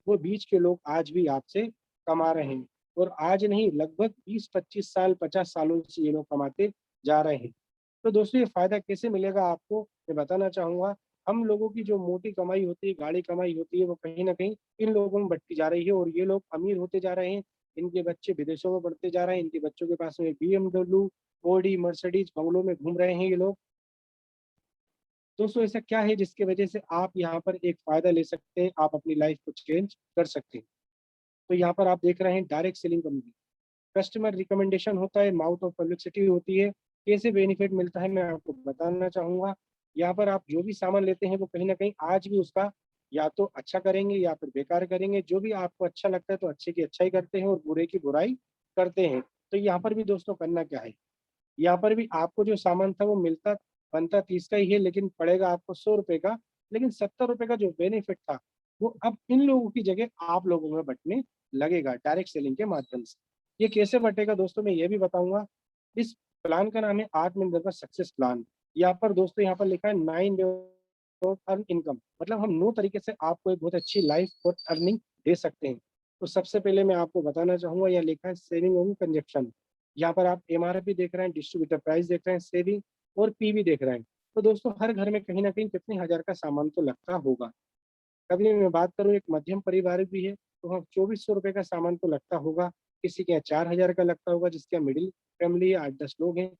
Speaker 2: वो बीच के लोग आज भी आपसे कमा रहे हैं, और आज नहीं, लगभग 20-25 साल, 50 सालों से ये लोग कमाते जा रहे हैं। तो दोस्तों, ये फ़ायदा कैसे मिलेगा आपको, मैं बताना चाहूँगा। हम लोगों की जो मोटी कमाई होती है, गाढ़ी कमाई होती है, वो कहीं न कहीं इन लोगों में बँटती जा रही है, और ये लोग अमीर होते जा रहे हैं। इनके बच्चे विदेशों में पढ़ते जा रहे हैं, इनके बच्चों के पास में बीएमडब्ल्यू, ऑडी, मर्सिडीज़ बंगलों में घूम रहे हैं ये लोग। दोस्तों, ऐसा क्या है जिसकी वजह से आप यहाँ पर एक फ़ायदा ले सकते हैं, आप अपनी लाइफ़ को चेंज कर सकते हैं। तो यहाँ पर आप देख रहे हैं direct selling company. Customer recommendation होता है, माउथ ऑफ पब्लिसिटी होती है। कैसे बेनिफिट मिलता है मैं आपको बताना चाहूँगा। यहाँ पर आप जो भी सामान लेते हैं वो कहीं न कहीं आज भी उसका या तो अच्छा करेंगे या फिर बेकार करेंगे। जो भी आपको अच्छा लगता है तो अच्छे की अच्छाई करते हैं और बुरे की बुराई करते हैं। तो यहाँ पर भी दोस्तों करना क्या है, यहाँ पर भी आपको जो सामान था वो मिलता बनता 30 का ही है, लेकिन पड़ेगा आपको ₹100 का। लेकिन ₹70 का जो बेनिफिट था, वो अब इन लोगों की जगह आप लोगों में बँटने लगेगा डायरेक्ट सेलिंग के माध्यम से। ये कैसे बँटेगा दोस्तों, मैं ये भी बताऊँगा। इस प्लान का नाम है आत्मनिर्भर सक्सेस प्लान। यहाँ पर दोस्तों, यहाँ पर लिखा है 9 वेज़ ऑफ अर्न इनकम, मतलब हम 9 तरीके से आपको एक बहुत अच्छी लाइफ़ और अर्निंग दे सकते हैं। तो सबसे पहले मैं आपको बताना चाहूँगा, यहाँ लिखा है सेविंग एंड कंजप्शन। यहाँ पर आप एमआरपी देख रहे हैं, डिस्ट्रीब्यूटर प्राइस देख रहे हैं, सेविंग और पीवी देख रहे हैं। तो दोस्तों, हर घर में कहीं न कहीं कितने हज़ार का सामान तो लगता होगा। कभी मैं बात करूँ, एक मध्यम परिवार भी है, तो हाँ, ₹2400 का सामान तो लगता होगा। किसी के यहाँ 4000 का लगता होगा, जिसके यहाँ मिडिल फैमिली है, 8-10 लोग हैं,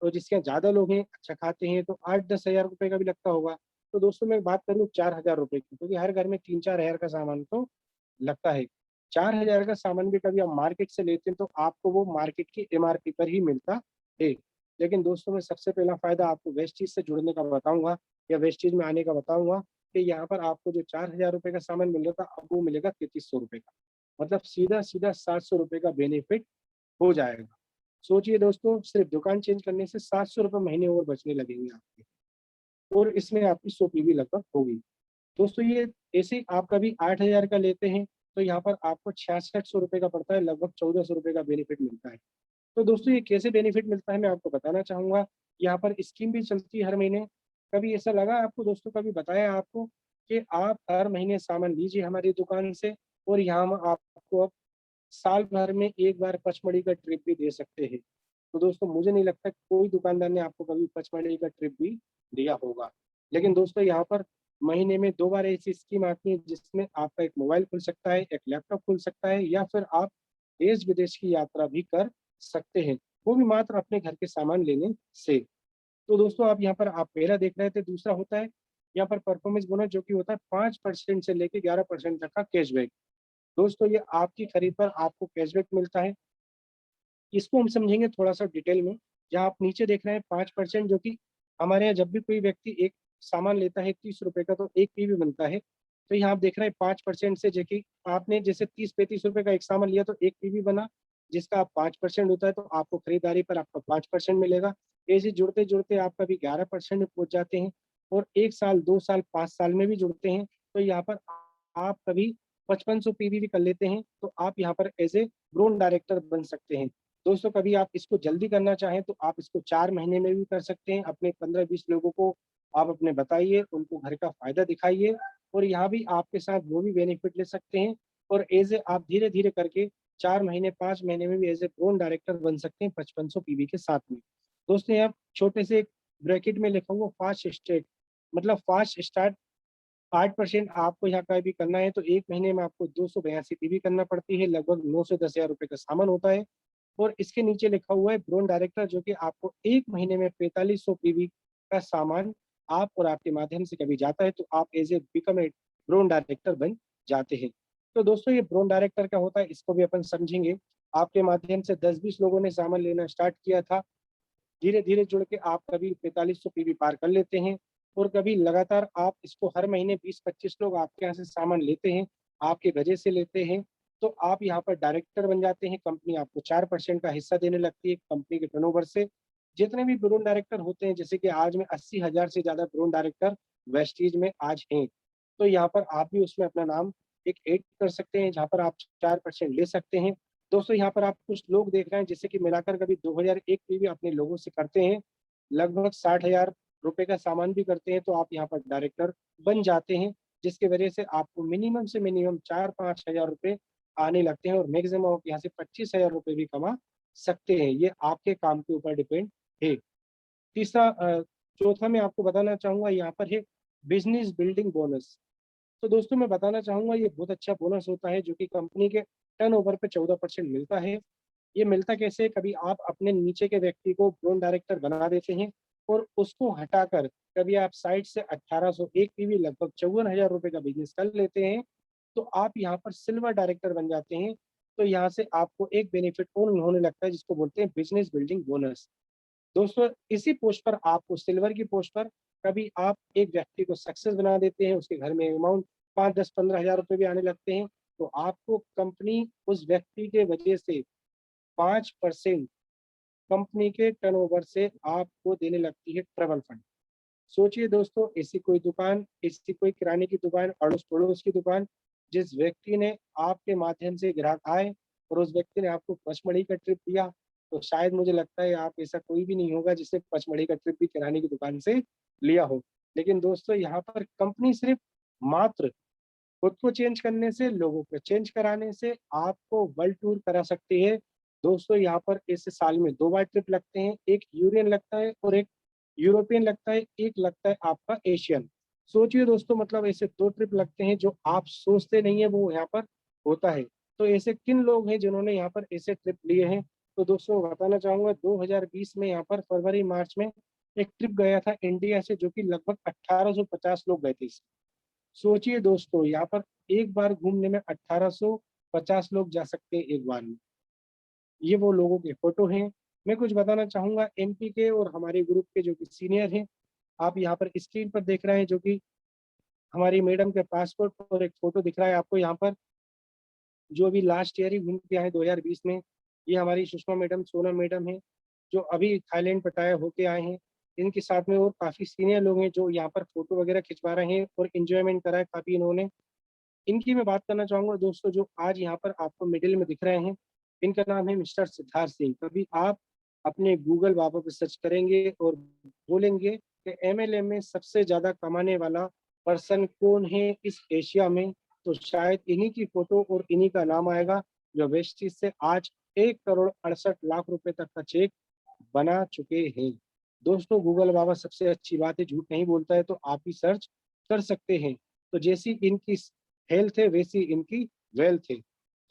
Speaker 2: और जिसके यहाँ ज़्यादा लोग हैं, अच्छा खाते हैं, तो 8-10 हज़ार रुपए का भी लगता होगा। तो दोस्तों, मैं बात करूँ ₹4000 की, क्योंकि हर घर में 3-4 हज़ार का सामान तो लगता है। 4000 का सामान भी कभी आप मार्केट से लेते हैं तो आपको वो मार्केट की एमआरपी पर ही मिलता है। लेकिन दोस्तों, मैं सबसे पहला फ़ायदा आपको वेस्टीज से जुड़ने का बताऊँगा, या वेस्टीज में आने का बताऊँगा, कि यहाँ पर आपको जो ₹4000 का सामान मिल रहा था, अब वो मिलेगा ₹3300 का। मतलब सीधा-सीधा ₹700 का बेनिफिट हो जाएगा। सोचिए दोस्तों, सिर्फ़ दुकान चेंज करने से ₹700 महीने और बचने लगेंगे आपके, और इसमें आपकी शॉपिंग भी लगभग होगी। दोस्तों, ये ऐसे ही आप कभी 8000 का लेते हैं, तो यहाँ पर आपको ₹6600 का पड़ता है, लगभग ₹1400 का बेनिफिट मिलता है। तो दोस्तों, ये कैसे बेनिफिट मिलता है मैं आपको बताना चाहूँगा। यहाँ पर स्कीम भी चलती है हर महीने। कभी ऐसा लगा आपको दोस्तों, कभी बताया आपको कि आप हर महीने सामान लीजिए हमारी दुकान से, और यहाँ हम आपको अब साल भर में 1 बार पचमढ़ी का ट्रिप भी दे सकते हैं। तो दोस्तों, मुझे नहीं लगता कोई दुकानदार ने आपको कभी पचमढ़ी का ट्रिप भी दिया होगा। लेकिन दोस्तों, यहाँ पर महीने में 2 बार ऐसी स्कीम आती है जिसमें आपका एक मोबाइल खुल सकता है, एक लैपटॉप खुल सकता है, या फिर आप देश-विदेश की यात्रा भी कर सकते हैं, वो भी मात्र अपने घर के सामान लेने से। तो दोस्तों, आप यहाँ पर आप पहला देख रहे थे, दूसरा होता है यहाँ पर परफॉर्मेंस बोनस जो कि होता है 5% से लेके 11% तक का कैशबैक। दोस्तों ये आपकी खरीद पर आपको कैशबैक मिलता है। इसको हम समझेंगे थोड़ा सा डिटेल में। जहाँ आप नीचे देख रहे हैं 5%, जो कि हमारे यहाँ जब भी कोई व्यक्ति एक सामान लेता है 30 रुपए का तो एक पीवी बनता है। तो यहाँ आप देख रहे हैं 5% से, जो कि आपने जैसे 30-35 रुपए का एक सामान लिया तो एक पीवी बना, जिसका 5% होता है, तो आपको खरीदारी पर आपका 5% मिलेगा। ऐसे जुड़ते जुड़ते आप कभी 11% में पहुंच जाते हैं, और 1 साल 2 साल 5 साल में भी जुड़ते हैं। तो यहाँ पर आप कभी 5500 पीवी भी कर लेते हैं, तो आप यहाँ पर एज ए ड्रोन डायरेक्टर बन सकते हैं। दोस्तों कभी आप इसको जल्दी करना चाहें तो आप इसको 4 महीने में भी कर सकते हैं। अपने 15-20 लोगों को आप अपने बताइए, उनको घर का फायदा दिखाइए, और यहाँ भी आपके साथ वो भी बेनिफिट ले सकते हैं। और एज ए आप धीरे धीरे करके 4 महीने 5 महीने में भी एज ए ड्रोन डायरेक्टर बन सकते हैं 5500 पीवी के साथ में। दोस्तों यहाँ छोटे से एक ब्रैकेट में लिखा हुआ फास्ट स्टेट, मतलब फास्ट स्टार्ट 8% आपको यहाँ का भी करना है तो 1 महीने में आपको 282 पीवी करना पड़ती है, लगभग 9 से 10 हजार रुपए का सामान होता है। और इसके नीचे लिखा हुआ है ड्रोन डायरेक्टर, जो कि आपको 1 महीने में 4500 पीवी का सामान आप और आपके माध्यम से कभी जाता है तो आप as a become a drone director बन जाते हैं। तो दोस्तों ये ड्रोन डायरेक्टर क्या होता है इसको भी अपन समझेंगे। आपके माध्यम से 10-20 लोगों ने सामान लेना स्टार्ट किया था, धीरे धीरे जुड़ के आप कभी 4500 पीवी पार कर लेते हैं, और कभी लगातार आप इसको हर महीने 20-25 लोग आपके यहाँ से सामान लेते हैं, आपके वजह से लेते हैं, तो आप यहाँ पर डायरेक्टर बन जाते हैं। कंपनी आपको 4% का हिस्सा देने लगती है कंपनी के टर्नओवर से। जितने भी ड्रोन डायरेक्टर होते हैं, जैसे कि आज में 80,000 से ज्यादा ड्रोन डायरेक्टर वेस्टीज में आज हैं, तो यहाँ पर आप भी उसमें अपना नाम एक ऐड कर सकते हैं, जहाँ पर आप 4% ले सकते हैं। दोस्तों यहाँ पर आप कुछ लोग देख रहे हैं जैसे कि मिलाकर कभी 2001 पीवी अपने लोगों से करते हैं, लगभग 60,000 रुपए का सामान भी करते हैं, तो आप यहाँ पर डायरेक्टर बन जाते हैं, जिसके वजह से आपको मिनिमम से मिनिमम 4-5 हजार रुपए आने लगते हैं, और मैक्सिमम आप यहाँ से 25,000 रुपए भी कमा सकते हैं। ये आपके काम के ऊपर डिपेंड है। तीसरा चौथा मैं आपको बताना चाहूंगा यहाँ पर है बिजनेस बिल्डिंग बोनस। तो दोस्तों मैं बताना चाहूंगा ये बहुत अच्छा बोनस होता है, जो कि कंपनी के टर्नओवर पे 14% मिलता है। ये मिलता कैसे, कभी आप अपने नीचे के व्यक्ति को ड्रोन डायरेक्टर बना देते हैं, और उसको हटाकर कभी आप साइट से 1801 पीवी लगभग 54,000 रुपए का बिजनेस कर लेते हैं, तो आप यहाँ पर सिल्वर डायरेक्टर बन जाते हैं। तो यहाँ से आपको एक बेनिफिट और होने लगता है, जिसको बोलते हैं बिजनेस बिल्डिंग बोनस। दोस्तों इसी पोस्ट पर आपको, सिल्वर की पोस्ट पर, कभी आप एक व्यक्ति को सक्सेस बना देते हैं, उसके घर में अमाउंट 5-10-15 हजार रुपए भी आने लगते हैं, तो आपको कंपनी उस व्यक्ति के वजह से 5% कंपनी के टर्नओवर से आपको देने लगती है ट्रैवल फंड। सोचिए दोस्तों, ऐसी कोई दुकान, ऐसी कोई किराने की दुकान, अड़ोस पड़ोस की दुकान, जिस व्यक्ति ने आपके माध्यम से ग्राहक आए और उस व्यक्ति ने आपको पचमढ़ी का ट्रिप दिया, तो शायद मुझे लगता है आप ऐसा कोई भी नहीं होगा जिसने पचमढ़ी का ट्रिप भी किराने की दुकान से लिया हो। लेकिन दोस्तों यहाँ पर कंपनी सिर्फ मात्र खुद को चेंज करने से, लोगों को चेंज कराने से आपको वर्ल्ड टूर करा सकती है। दोस्तों यहाँ पर इस साल में 2 बार ट्रिप लगते हैं, एक यूरेन लगता है और एक यूरोपियन लगता है, एक लगता है आपका एशियन। सोचिए दोस्तों, मतलब ऐसे 2 ट्रिप लगते हैं, जो आप सोचते नहीं है वो यहाँ पर होता है। तो ऐसे किन लोग हैं जिन्होंने यहाँ पर ऐसे ट्रिप लिए हैं, तो दोस्तों बताना चाहूंगा 2020 में यहाँ पर फरवरी मार्च में एक ट्रिप गया था इंडिया से, जो कि लगभग 1850 लोग गए थे। सोचिए दोस्तों, यहाँ पर एक बार घूमने में 1850 लोग जा सकते हैं एक बार में। ये वो लोगों के फोटो हैं। मैं कुछ बताना चाहूंगा एमपी के और हमारे ग्रुप के जो कि सीनियर हैं। आप यहाँ पर स्क्रीन पर देख रहे हैं, जो कि हमारी मैडम के पासपोर्ट और एक फोटो दिख रहा है आपको यहाँ पर, जो अभी लास्ट ईयर ही घूम के आए 2020 में। ये हमारी सुषमा मैडम, सोनम मैडम है, जो अभी थाईलैंड पटाया होके आए हैं। इनके साथ में और काफी सीनियर लोग हैं जो यहाँ पर फोटो वगैरह खिंचवा रहे हैं और इंजॉयमेंट करा है काफी इन्होंने। इनकी मैं बात करना चाहूंगा दोस्तों, जो आज यहाँ पर आपको मिडिल में दिख रहे हैं, इनका नाम है मिस्टर सिद्धार्थ सिंह। कभी आप अपने गूगल बाबा पे सर्च करेंगे और बोलेंगे कि एमएलए में सबसे ज्यादा कमाने वाला पर्सन कौन है इस एशिया में, तो शायद इन्हीं की फोटो और इन्हीं का नाम आएगा, जो वेस्टीज से आज 1,68,00,000 रुपए तक का चेक बना चुके हैं। दोस्तों गूगल बाबा सबसे अच्छी बात है, झूठ नहीं बोलता है, तो आप भी सर्च कर सकते हैं। तो जैसी इनकी हेल्थ है वैसी इनकी वेल्थ है।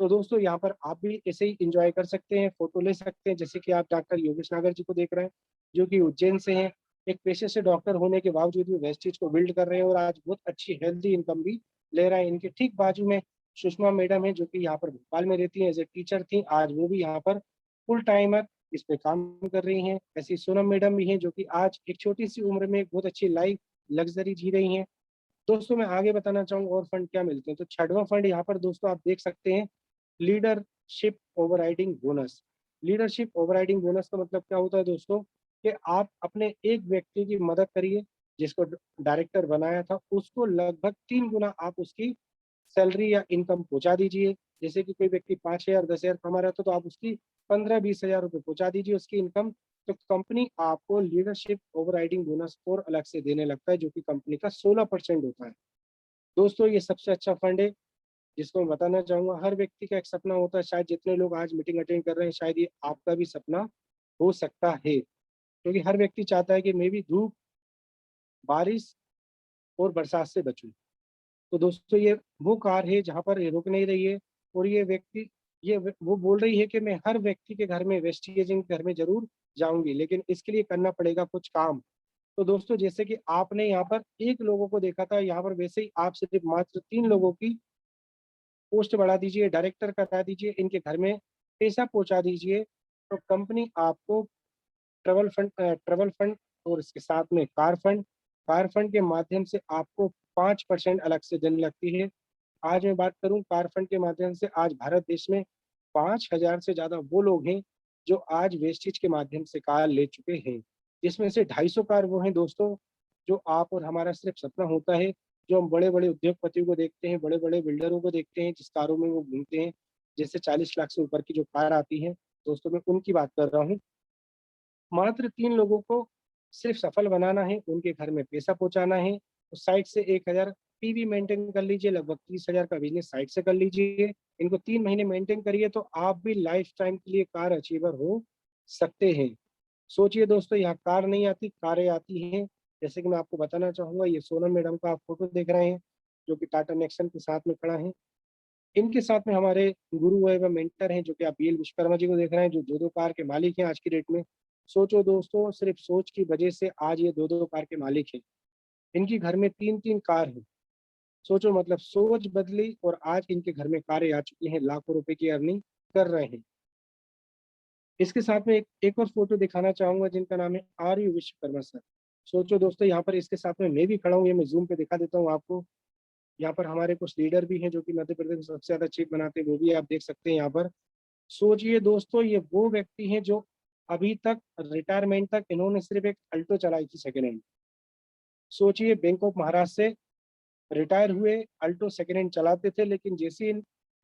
Speaker 2: तो दोस्तों यहाँ पर आप भी ऐसे ही इंजॉय कर सकते हैं, फोटो ले सकते हैं। जैसे कि आप डॉक्टर योगेश नागर जी को देख रहे हैं, जो कि उज्जैन से हैं। एक पेशे से डॉक्टर होने के बावजूद भी वेस्टिज को बिल्ड कर रहे हैं और आज बहुत अच्छी हेल्दी इनकम भी ले रहे हैं। इनके ठीक बाजू में सुषमा मैडम है, जो कि यहाँ पर भोपाल में रहती हैं, एज ए टीचर थी, आज वो भी यहाँ पर फुल टाइमर इस पे काम कर रही हैं। ऐसी सोनम मैडम भी हैं, जो कि आज एक छोटी सी उम्र में एक बहुत अच्छी लाइफ लग्जरी जी रही हैं। दोस्तों मैं आगे बताना चाहूंगा और फंड क्या मिलते हैं। तो छठवां फंड यहाँ पर दोस्तों आप देख सकते हैं, leadership overriding bonus. Leadership overriding bonus का मतलब क्या होता है दोस्तों, कि आप अपने एक व्यक्ति की मदद करिए, जिसको डायरेक्टर बनाया था, उसको लगभग 3 गुना आप उसकी सैलरी या इनकम पहुंचा दीजिए। जैसे कि कोई व्यक्ति 5,000 10,000 कमा रहा था, तो आप उसकी 15-20 हजार रुपये पहुंचा दीजिए उसकी इनकम। तो कंपनी आपको लीडरशिप ओवरराइडिंग बोनस और अलग से देने लगता है, जो कि कंपनी का 16% होता है। दोस्तों ये सबसे अच्छा फंड है, जिसको मैं बताना चाहूंगा। हर व्यक्ति का एक सपना होता है, शायद जितने लोग आज मीटिंग अटेंड कर रहे हैं, शायद ये आपका भी सपना हो सकता है, क्योंकि हर व्यक्ति चाहता है कि मैं भी धूप, बारिश और बरसात से बचूं। तो दोस्तों ये वो कार है जहाँ पर ये रुक नहीं रही है, और ये व्यक्ति वो बोल रही है कि मैं हर व्यक्ति के घर में, वेस्टिजिंग घर में जरूर जाऊंगी, लेकिन इसके लिए करना पड़ेगा कुछ काम। तो दोस्तों जैसे कि आपने यहाँ पर एक लोगों को देखा था, यहाँ पर वैसे ही आप सिर्फ मात्र 3 लोगों की पोस्ट बढ़ा दीजिए, डायरेक्टर करा दीजिए, इनके घर में पैसा पहुंचा दीजिए, तो कंपनी आपको ट्रैवल फंड और इसके साथ में कार फंड के माध्यम से आपको 5% अलग से देने लगती है। आज मैं बात करूं कार फंड के माध्यम से, आज भारत देश में 5,000 से ज्यादा वो लोग हैं जो आज वेस्टेज के माध्यम से कार ले चुके हैं, जिसमें से 250 कार वो हैं दोस्तों, जो आप और हमारा सिर्फ सपना होता है। जो हम बड़े बड़े उद्योगपतियों को देखते हैं, बड़े बड़े बिल्डरों को देखते हैं, जिस कारों में वो घूमते हैं, जैसे 40 लाख से ऊपर की जो कार आती है, दोस्तों मैं उनकी बात कर रहा हूँ। मात्र 3 लोगों को सिर्फ सफल बनाना है, उनके घर में पैसा पहुंचाना है। तो साइट से 1,000 पीवी मेंटेन कर लीजिए, लगभग 30,000 का बिजनेस साइट से कर लीजिए। इनको 3 महीने मेंटेन करिए, तो आप भी लाइफ टाइम के लिए कार अचीवर हो सकते हैं। सोचिए दोस्तों, यहाँ कार नहीं आती, कारें आती हैं। जैसे कि मैं आपको बताना चाहूंगा, ये सोनम मैडम का आप फोटो देख रहे हैं, जो कि टाटा नेक्सन के साथ में खड़ा है। इनके साथ में हमारे गुरु एवं मेंटर हैं, जो कि आप बीएल विश्वकर्मा जी को देख रहे हैं, जो 2-2 कार के मालिक हैं आज की डेट में। सोचो दोस्तों, सिर्फ सोच की वजह से आज ये 2-2 कार के मालिक हैं। इनके घर में 3-3 कार हैं। सोचो, मतलब सोच बदली और आज इनके घर में कारें आ चुकी हैं, लाखों रुपए की अर्निंग कर रहे हैं। इसके साथ में एक और फोटो दिखाना चाहूंगा, जिनका नाम है आर यू विश्वकर्मा सर। सोचो दोस्तों, यहाँ पर इसके साथ में मैं भी खड़ा हूँ, ये मैं जूम पे दिखा देता हूँ आपको। यहाँ पर हमारे कुछ लीडर भी हैं, जो कि मध्य प्रदेश में सबसे ज्यादा चिप बनाते हैं, वो भी आप देख सकते हैं यहाँ पर। सोचिए दोस्तों, ये वो व्यक्ति हैं जो अभी तक रिटायरमेंट तक इन्होंने सिर्फ एक अल्टो चलाई थी सेकेंड हैंड। सोचिए, बैंक ऑफ महाराष्ट्र से रिटायर हुए, अल्टो सेकेंड हैंड चलाते थे, लेकिन जैसे ही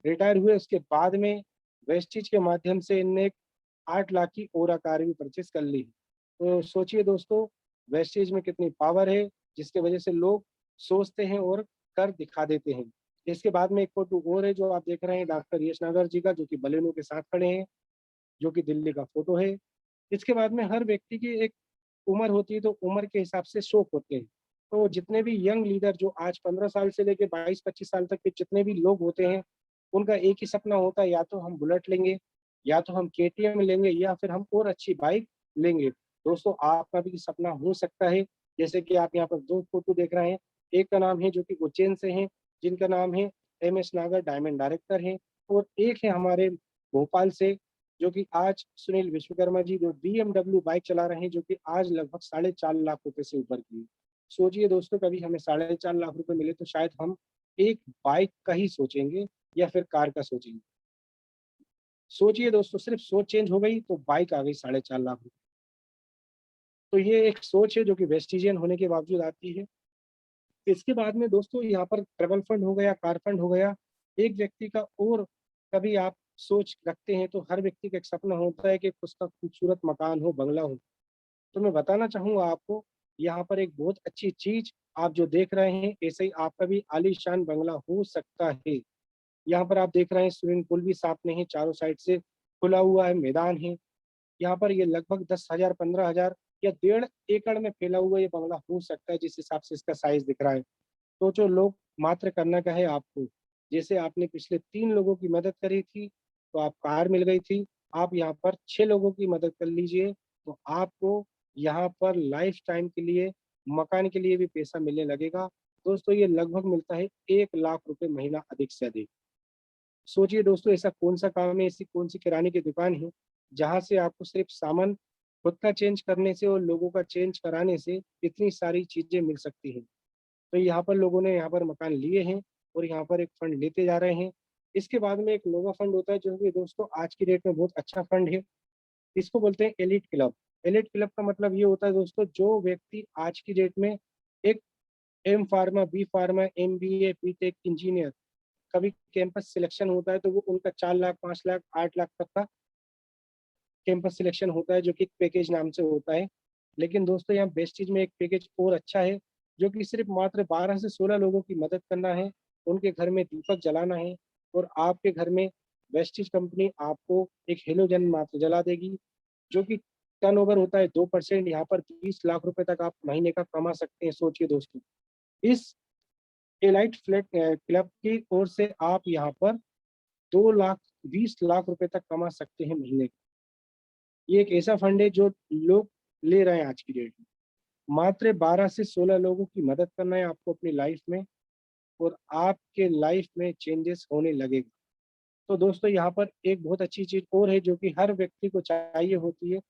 Speaker 2: रिटायर हुए उसके बाद में वेस्टिज के माध्यम से इनने 8 लाख की ओरा कार भी परचेस कर ली। तो सोचिए दोस्तों, वेस्टेज में कितनी पावर है, जिसके वजह से लोग सोचते हैं और कर दिखा देते हैं। इसके बाद में एक फोटो और है, जो आप देख रहे हैं डॉक्टर यश नागर जी का, जो कि बलेनो के साथ खड़े हैं, जो कि दिल्ली का फोटो है। इसके बाद में हर व्यक्ति की एक उम्र होती है, तो उम्र के हिसाब से शौक होते हैं। तो जितने भी यंग लीडर जो आज 15 साल से लेकर 22-25 साल तक के जितने भी लोग होते हैं, उनका एक ही सपना होता है, या तो हम बुलेट लेंगे, या तो हम केटीएम लेंगे, या फिर हम और अच्छी बाइक लेंगे। दोस्तों आपका भी सपना हो सकता है। जैसे कि आप यहाँ पर 2 फोटो देख रहे हैं, एक का नाम है जो कि उज्जैन से है, जिनका नाम है MS नागर, डायमंड डायरेक्टर है। और एक है हमारे भोपाल से, जो कि आज सुनील विश्वकर्मा जी, जो BMW बाइक चला रहे हैं, जो कि आज लगभग 4.5 लाख रुपए से ऊपर की है। सोचिए दोस्तों, कभी हमें 4.5 लाख रुपए मिले तो शायद हम एक बाइक का ही सोचेंगे, या फिर कार का सोचेंगे। सोचिए दोस्तों, सिर्फ सोच चेंज हो गई तो बाइक आ गई 4.5 लाख रुपए। तो ये एक सोच है जो कि वेस्टिजियन होने के बावजूद आती है। इसके बाद में दोस्तों यहाँ पर ट्रेवल फंड हो गया, कार फंड हो गया। एक व्यक्ति का और कभी आप सोच रखते हैं, तो हर व्यक्ति का एक सपना होता है कि उसका खूबसूरत मकान हो, बंगला हो। तो मैं बताना चाहूंगा आपको, यहाँ पर एक बहुत अच्छी चीज आप जो देख रहे हैं, ऐसे ही आपका भी आलीशान बंगला हो सकता है। यहाँ पर आप देख रहे हैं स्विमिंग पूल भी साथ में है, चारों साइड से खुला हुआ है, मैदान है। यहाँ पर ये लगभग 10,000 15,000 या 1.5 एकड़ में फैला हुआ ये बंगला हो सकता है, जिस हिसाब से इसका साइज दिख रहा है। तो जो लोग मात्र करना क्या है आपको, जैसे आपने पिछले 3 लोगों की मदद करी थी तो आप कार मिल गई थी, आप यहाँ पर 6 लोगों की मदद कर लीजिए, तो आपको यहाँ पर लाइफ टाइम के लिए मकान के लिए भी पैसा मिलने लगेगा। दोस्तों ये लगभग मिलता है 1 लाख रुपए महीना अधिक से अधिक। सोचिए दोस्तों ऐसा कौन सा काम है, ऐसी कौन सी किराने की दुकान है जहाँ से आपको सिर्फ सामान खुद का चेंज करने से और लोगों का चेंज कराने से इतनी सारी चीजें मिल सकती हैं। तो यहाँ पर लोगों ने यहाँ पर मकान लिए हैं और यहाँ पर एक फंड लेते जा रहे हैं। इसके बाद में एक नोवा फंड होता है जो कि दोस्तों आज की डेट में बहुत अच्छा फंड है। इसको बोलते हैं एलिट क्लब। एलिट क्लब का मतलब ये होता है दोस्तों, जो व्यक्ति आज की डेट में एक M pharma, B pharma, MBA, BTech, engineer, कभी कैंपस सिलेक्शन होता है तो वो उनका 4 लाख, 5 लाख, 8 लाख तक का कैंपस सिलेक्शन होता है, जो कि पैकेज नाम से होता है। लेकिन दोस्तों यहाँ वेस्टीज में एक पैकेज और अच्छा है, जो कि सिर्फ मात्र 12 से 16 लोगों की मदद करना है, उनके घर में दीपक जलाना है और आपके घर में वेस्टीज कंपनी आपको एक हेलोजन मात्र जला देगी, जो कि टर्नओवर होता है 2%। यहाँ पर 20 लाख रुपए तक आप महीने का कमा सकते हैं। सोचिए दोस्तों, इस एलाइट फ्लैट क्लब की ओर से आप यहाँ पर 2 लाख 20 लाख रुपए तक कमा सकते हैं महीने का। ये एक ऐसा फंड है जो लोग ले रहे हैं आज की डेट में। मात्र 12 से 16 लोगों की मदद करना है आपको अपनी लाइफ में, और आपके लाइफ में चेंजेस होने लगेगा। तो दोस्तों यहाँ पर एक बहुत अच्छी चीज और है जो कि हर व्यक्ति को चाहिए होती है,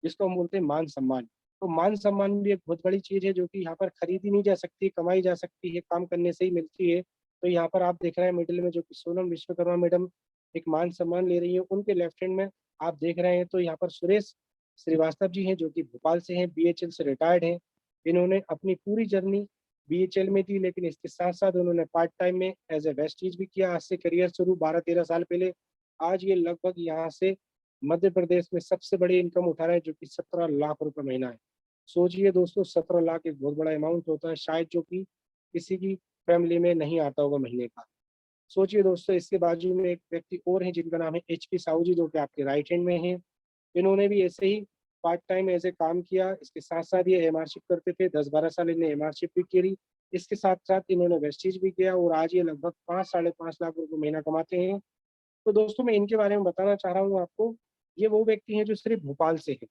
Speaker 2: जिसको हम बोलते हैं मान सम्मान। तो मान सम्मान भी एक बहुत बड़ी चीज है जो कि यहाँ पर खरीदी नहीं जा सकती, कमाई जा सकती है, काम करने से ही मिलती है। तो यहाँ पर आप देख रहे हैं मिडिल में जो कि सोनम विश्वकर्मा मैडम एक मान सम्मान ले रही है, उनके लेफ्ट हैंड में आप देख रहे हैं तो यहाँ पर सुरेश श्रीवास्तव जी हैं, जो कि भोपाल से हैं, BHL से रिटायर्ड हैं। इन्होंने अपनी पूरी जर्नी BHL में थी, लेकिन इसके साथ साथ उन्होंने पार्ट टाइम में एज ए वेस्टीज भी किया। आज से करियर शुरू 12-13 साल पहले। आज ये लगभग यहाँ से मध्य प्रदेश में सबसे बड़ी इनकम उठा रहे हैं, जो कि 17 लाख रुपए महीना है। सोचिए दोस्तों, 17 लाख एक बहुत बड़ा अमाउंट होता है, शायद जो कि किसी की फैमिली में नहीं आता होगा महीने का। सोचिए दोस्तों, इसके बाजू में एक व्यक्ति और है जिनका नाम है HP साहू जी, जो कि आपके राइट हैंड में है। इन्होंने भी ऐसे ही पार्ट टाइम ऐसे काम किया, इसके साथ साथ ये एमआरशिप करते थे, 10-12 साल इन्हें एमआरशिप भी करी। इसके साथ साथ इन्होंने वेस्टीज भी किया और आज ये लगभग 5-5.5 लाख रुपए महीना कमाते हैं। तो दोस्तों मैं इनके बारे में बताना चाह रहा हूँ आपको। ये वो व्यक्ति हैं जो सिर्फ भोपाल से है,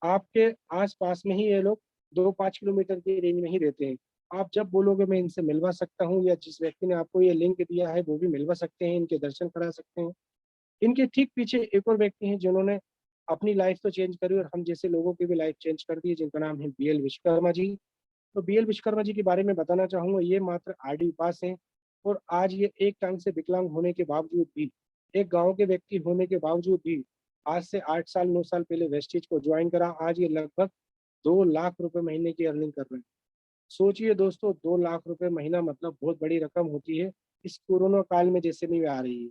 Speaker 2: आपके आस पास में ही ये लोग 2-5 किलोमीटर की रेंज में ही रहते हैं। आप जब बोलोगे मैं इनसे मिलवा सकता हूँ, या जिस व्यक्ति ने आपको ये लिंक दिया है वो भी मिलवा सकते हैं, इनके दर्शन करा सकते हैं। इनके ठीक पीछे एक और व्यक्ति हैं जिन्होंने अपनी लाइफ तो चेंज करी और हम जैसे लोगों की भी लाइफ चेंज कर दी, जिनका नाम है BL विश्वकर्मा जी। तो BL विश्वकर्मा जी के बारे में बताना चाहूंगा, ये मात्र RD पास हैं और आज ये एक टांग से विकलांग होने के बावजूद भी, एक गांव के व्यक्ति होने के बावजूद भी, आज से 8 साल 9 साल पहले वेस्टिज को ज्वाइन करा। आज ये लगभग 2 लाख रुपए महीने की अर्निंग कर रहे हैं। सोचिए दोस्तों, 2 लाख रुपए महीना मतलब बहुत बड़ी रकम होती है, इस कोरोना काल में जैसे नहीं आ रही है।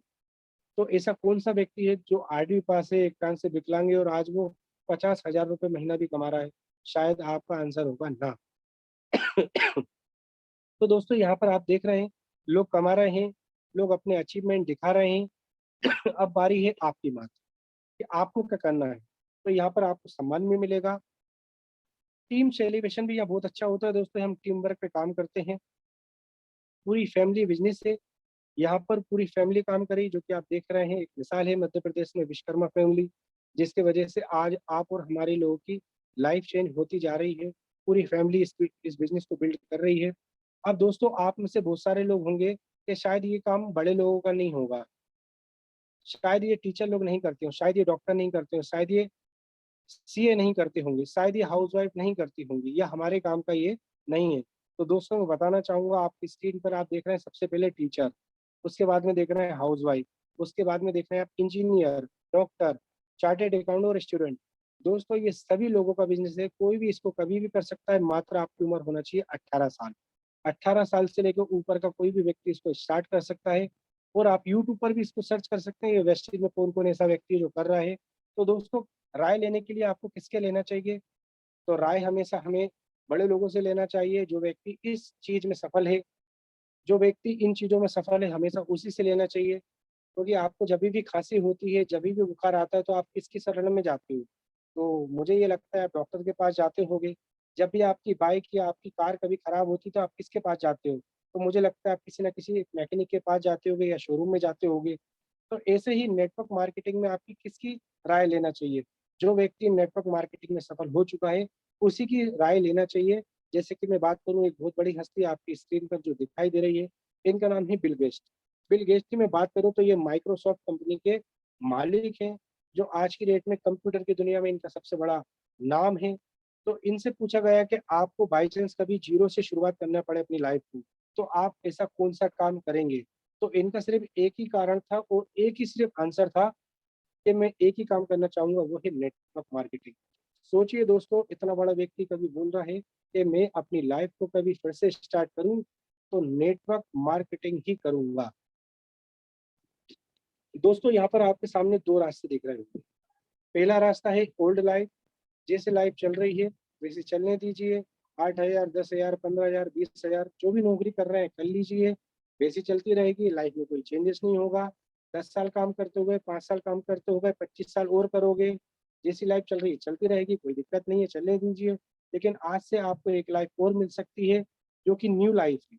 Speaker 2: तो ऐसा कौन सा व्यक्ति है जो RD पास है, एक कान से विकलांग है और आज वो 50,000 रुपए महीना भी कमा रहा है? शायद आपका आंसर होगा ना। तो दोस्तों यहाँ पर आप देख रहे हैं, लोग कमा रहे हैं, लोग अपने अचीवमेंट दिखा रहे हैं। अब बारी है आपकी बात कि आपको क्या करना है। तो यहाँ पर आपको सम्मान भी मिलेगा, टीम सेलिब्रेशन भी यहाँ बहुत अच्छा होता है। दोस्तों हम टीम वर्क पे काम करते हैं, पूरी फैमिली बिजनेस है, यहाँ पर पूरी फैमिली काम करी, जो कि आप देख रहे हैं। एक मिसाल है मध्य प्रदेश में विश्वकर्मा फैमिली, जिसके वजह से आज आप और हमारे लोगों की लाइफ चेंज होती जा रही है। पूरी फैमिली इस बिजनेस को बिल्ड कर रही है। अब दोस्तों आप में से बहुत सारे लोग होंगे कि शायद ये काम बड़े लोगों का नहीं होगा, शायद ये टीचर लोग नहीं करते हो, शायद ये डॉक्टर नहीं करते हो, शायद ये CA नहीं करते होंगे, शायद ये हाउसवाइफ नहीं करती होंगी, या हमारे काम का ये नहीं है। तो दोस्तों मैं बताना चाहूंगा, आपकी स्क्रीन पर आप देख रहे हैं सबसे पहले टीचर, उसके बाद में देख रहे हैं हाउसवाइफ, उसके बाद में देख रहे हैं आप इंजीनियर, डॉक्टर, चार्टेड अकाउंट और स्टूडेंट। दोस्तों ये सभी लोगों का बिजनेस है, कोई भी इसको कभी भी कर सकता है। मात्र आपकी उम्र होना चाहिए 18 साल। 18 साल से लेकर ऊपर का कोई भी व्यक्ति इसको स्टार्ट कर सकता है। और आप यूट्यूब पर भी इसको सर्च कर सकते हैं, ये वेस्टिज में कौन कौन ऐसा व्यक्ति है जो कर रहा है। तो दोस्तों राय लेने के लिए आपको किसके लेना चाहिए? तो राय हमेशा हमें बड़े लोगों से लेना चाहिए, जो व्यक्ति इस चीज में सफल है, जो व्यक्ति इन चीजों में सफल है, हमेशा उसी से लेना चाहिए। क्योंकि आपको जब भी खांसी होती है, जब भी बुखार आता है, तो आप किसकी शरण में जाते हो? तो मुझे ये लगता है आप डॉक्टर के पास जाते होगे। जब भी आपकी बाइक या आपकी कार कभी खराब होती है तो आप किसके पास जाते हो? तो मुझे लगता है आप किसी ना किसी मैकेनिक के पास जाते होगे या शोरूम में जाते होगे। तो ऐसे ही नेटवर्क मार्केटिंग में आपकी किसकी राय लेना चाहिए? जो व्यक्ति नेटवर्क मार्केटिंग में सफल हो चुका है उसी की राय लेना चाहिए। जैसे कि मैं बात करूं, एक बहुत बड़ी हस्ती आपकी स्क्रीन पर जो दिखाई दे रही है, इनका नाम है बिल गेट्स। बिल गेट्स की मैं बात करूं तो ये माइक्रोसॉफ्ट कंपनी के मालिक हैं, जो आज की डेट में कंप्यूटर की दुनिया में इनका सबसे बड़ा नाम है। तो इनसे पूछा गया कि आपको बाई चांस कभी जीरो से शुरुआत करना पड़े अपनी लाइफ की, तो आप ऐसा कौन सा काम करेंगे? तो इनका सिर्फ एक ही कारण था और एक ही सिर्फ आंसर था कि मैं एक ही काम करना चाहूंगा, वो है नेटवर्क मार्केटिंग। सोचिए दोस्तों, इतना बड़ा व्यक्ति कभी बोल रहा है कि मैं अपनी लाइफ को कभी फिर से स्टार्ट करूं तो नेटवर्क मार्केटिंग ही करूंगा। दोस्तों, यहाँ पर आपके सामने दो रास्ते दिख रहे होंगे। पहला रास्ता है ओल्ड लाइफ, जैसे लाइफ चल रही है वैसे चलने दीजिए। 8,000, 10,000, 15,000, 20,000 जो भी नौकरी कर रहे हैं कर लीजिए, वैसी चलती रहेगी, लाइफ में कोई चेंजेस नहीं होगा। 10 साल काम करते हुए, 5 साल काम करते हुए, 25 साल और करोगे, जैसी लाइफ चल रही है चलती रहेगी, कोई दिक्कत नहीं है, चलने दीजिए। लेकिन आज से आपको एक लाइफ और मिल सकती है जो कि न्यू लाइफ है।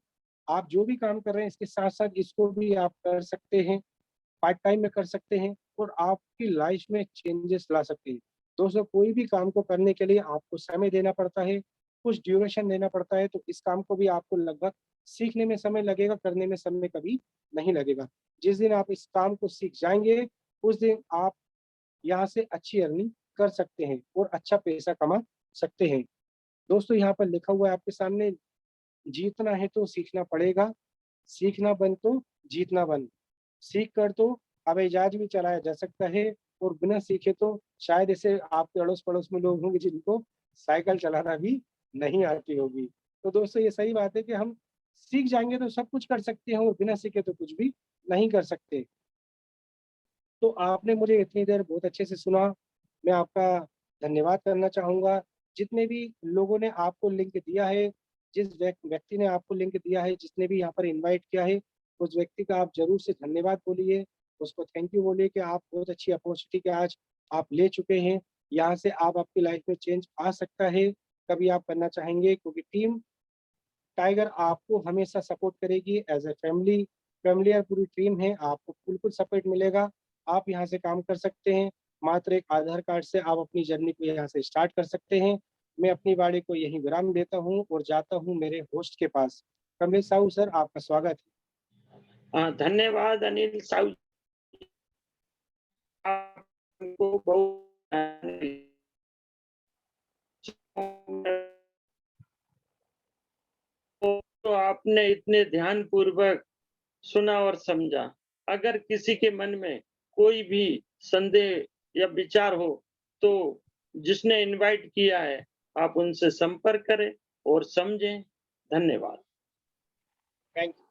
Speaker 2: आप जो भी काम कर रहे हैं इसके साथ साथ इसको भी आप कर सकते हैं, पार्ट टाइम में कर सकते हैं और आपकी लाइफ में चेंजेस ला सकते हैं। दोस्तों, कोई भी काम को करने के लिए आपको समय देना पड़ता है, कुछ ड्यूरेशन देना पड़ता है, तो इस काम को भी आपको लगभग सीखने में समय लगेगा, करने में समय कभी नहीं लगेगा। जिस दिन आप इस काम को सीख जाएंगे उस दिन आप यहाँ से अच्छी अर्निंग कर सकते हैं और अच्छा पैसा कमा सकते हैं। दोस्तों, यहाँ पर लिखा हुआ है आपके सामने, जीतना है तो सीखना पड़ेगा, सीखना बंद तो जीतना बंद। सीख कर तो हवाई जहाज भी चलाया जा सकता है और बिना सीखे तो शायद ऐसे आपके अड़ोस पड़ोस में लोग होंगे जिनको साइकिल चलाना भी नहीं आती होगी। तो दोस्तों, ये सही बात है कि हम सीख जाएंगे तो सब कुछ कर सकते हैं और बिना सीखे तो कुछ भी नहीं कर सकते। तो आपने मुझे इतनी देर बहुत अच्छे से सुना, मैं आपका धन्यवाद करना चाहूँगा। जितने भी लोगों ने आपको लिंक दिया है, जिस व्यक्ति ने आपको लिंक दिया है, जिसने भी यहाँ पर इनवाइट किया है, उस व्यक्ति का आप ज़रूर से धन्यवाद बोलिए, उसको थैंक यू बोलिए कि आप बहुत अच्छी अपॉर्चुनिटी के आज आप ले चुके हैं। यहाँ से आप आपकी लाइफ में चेंज आ सकता है, कभी आप करना चाहेंगे, क्योंकि टीम टाइगर आपको हमेशा सपोर्ट करेगी एज ए फैमिली। फैमिली और पूरी टीम है, आपको बिल्कुल सपोर्ट मिलेगा। आप यहाँ से काम कर सकते हैं, मात्र एक आधार कार्ड से आप अपनी जर्नी को यहाँ से स्टार्ट कर सकते हैं। मैं अपनी वाणी को यहीं विराम देता हूँ और जाता हूँ मेरे होस्ट के पास। कमलेश साहू सर, आपका स्वागत
Speaker 1: धन्यवाद अनिल साहू, आपको बहुत तो आपने इतने ध्यान पूर्वक सुना और समझा। अगर किसी के मन में कोई भी संदेह या विचार हो, तो जिसने इनवाइट किया है, आप उनसे संपर्क करें और समझें। धन्यवाद।
Speaker 2: है। Thank you.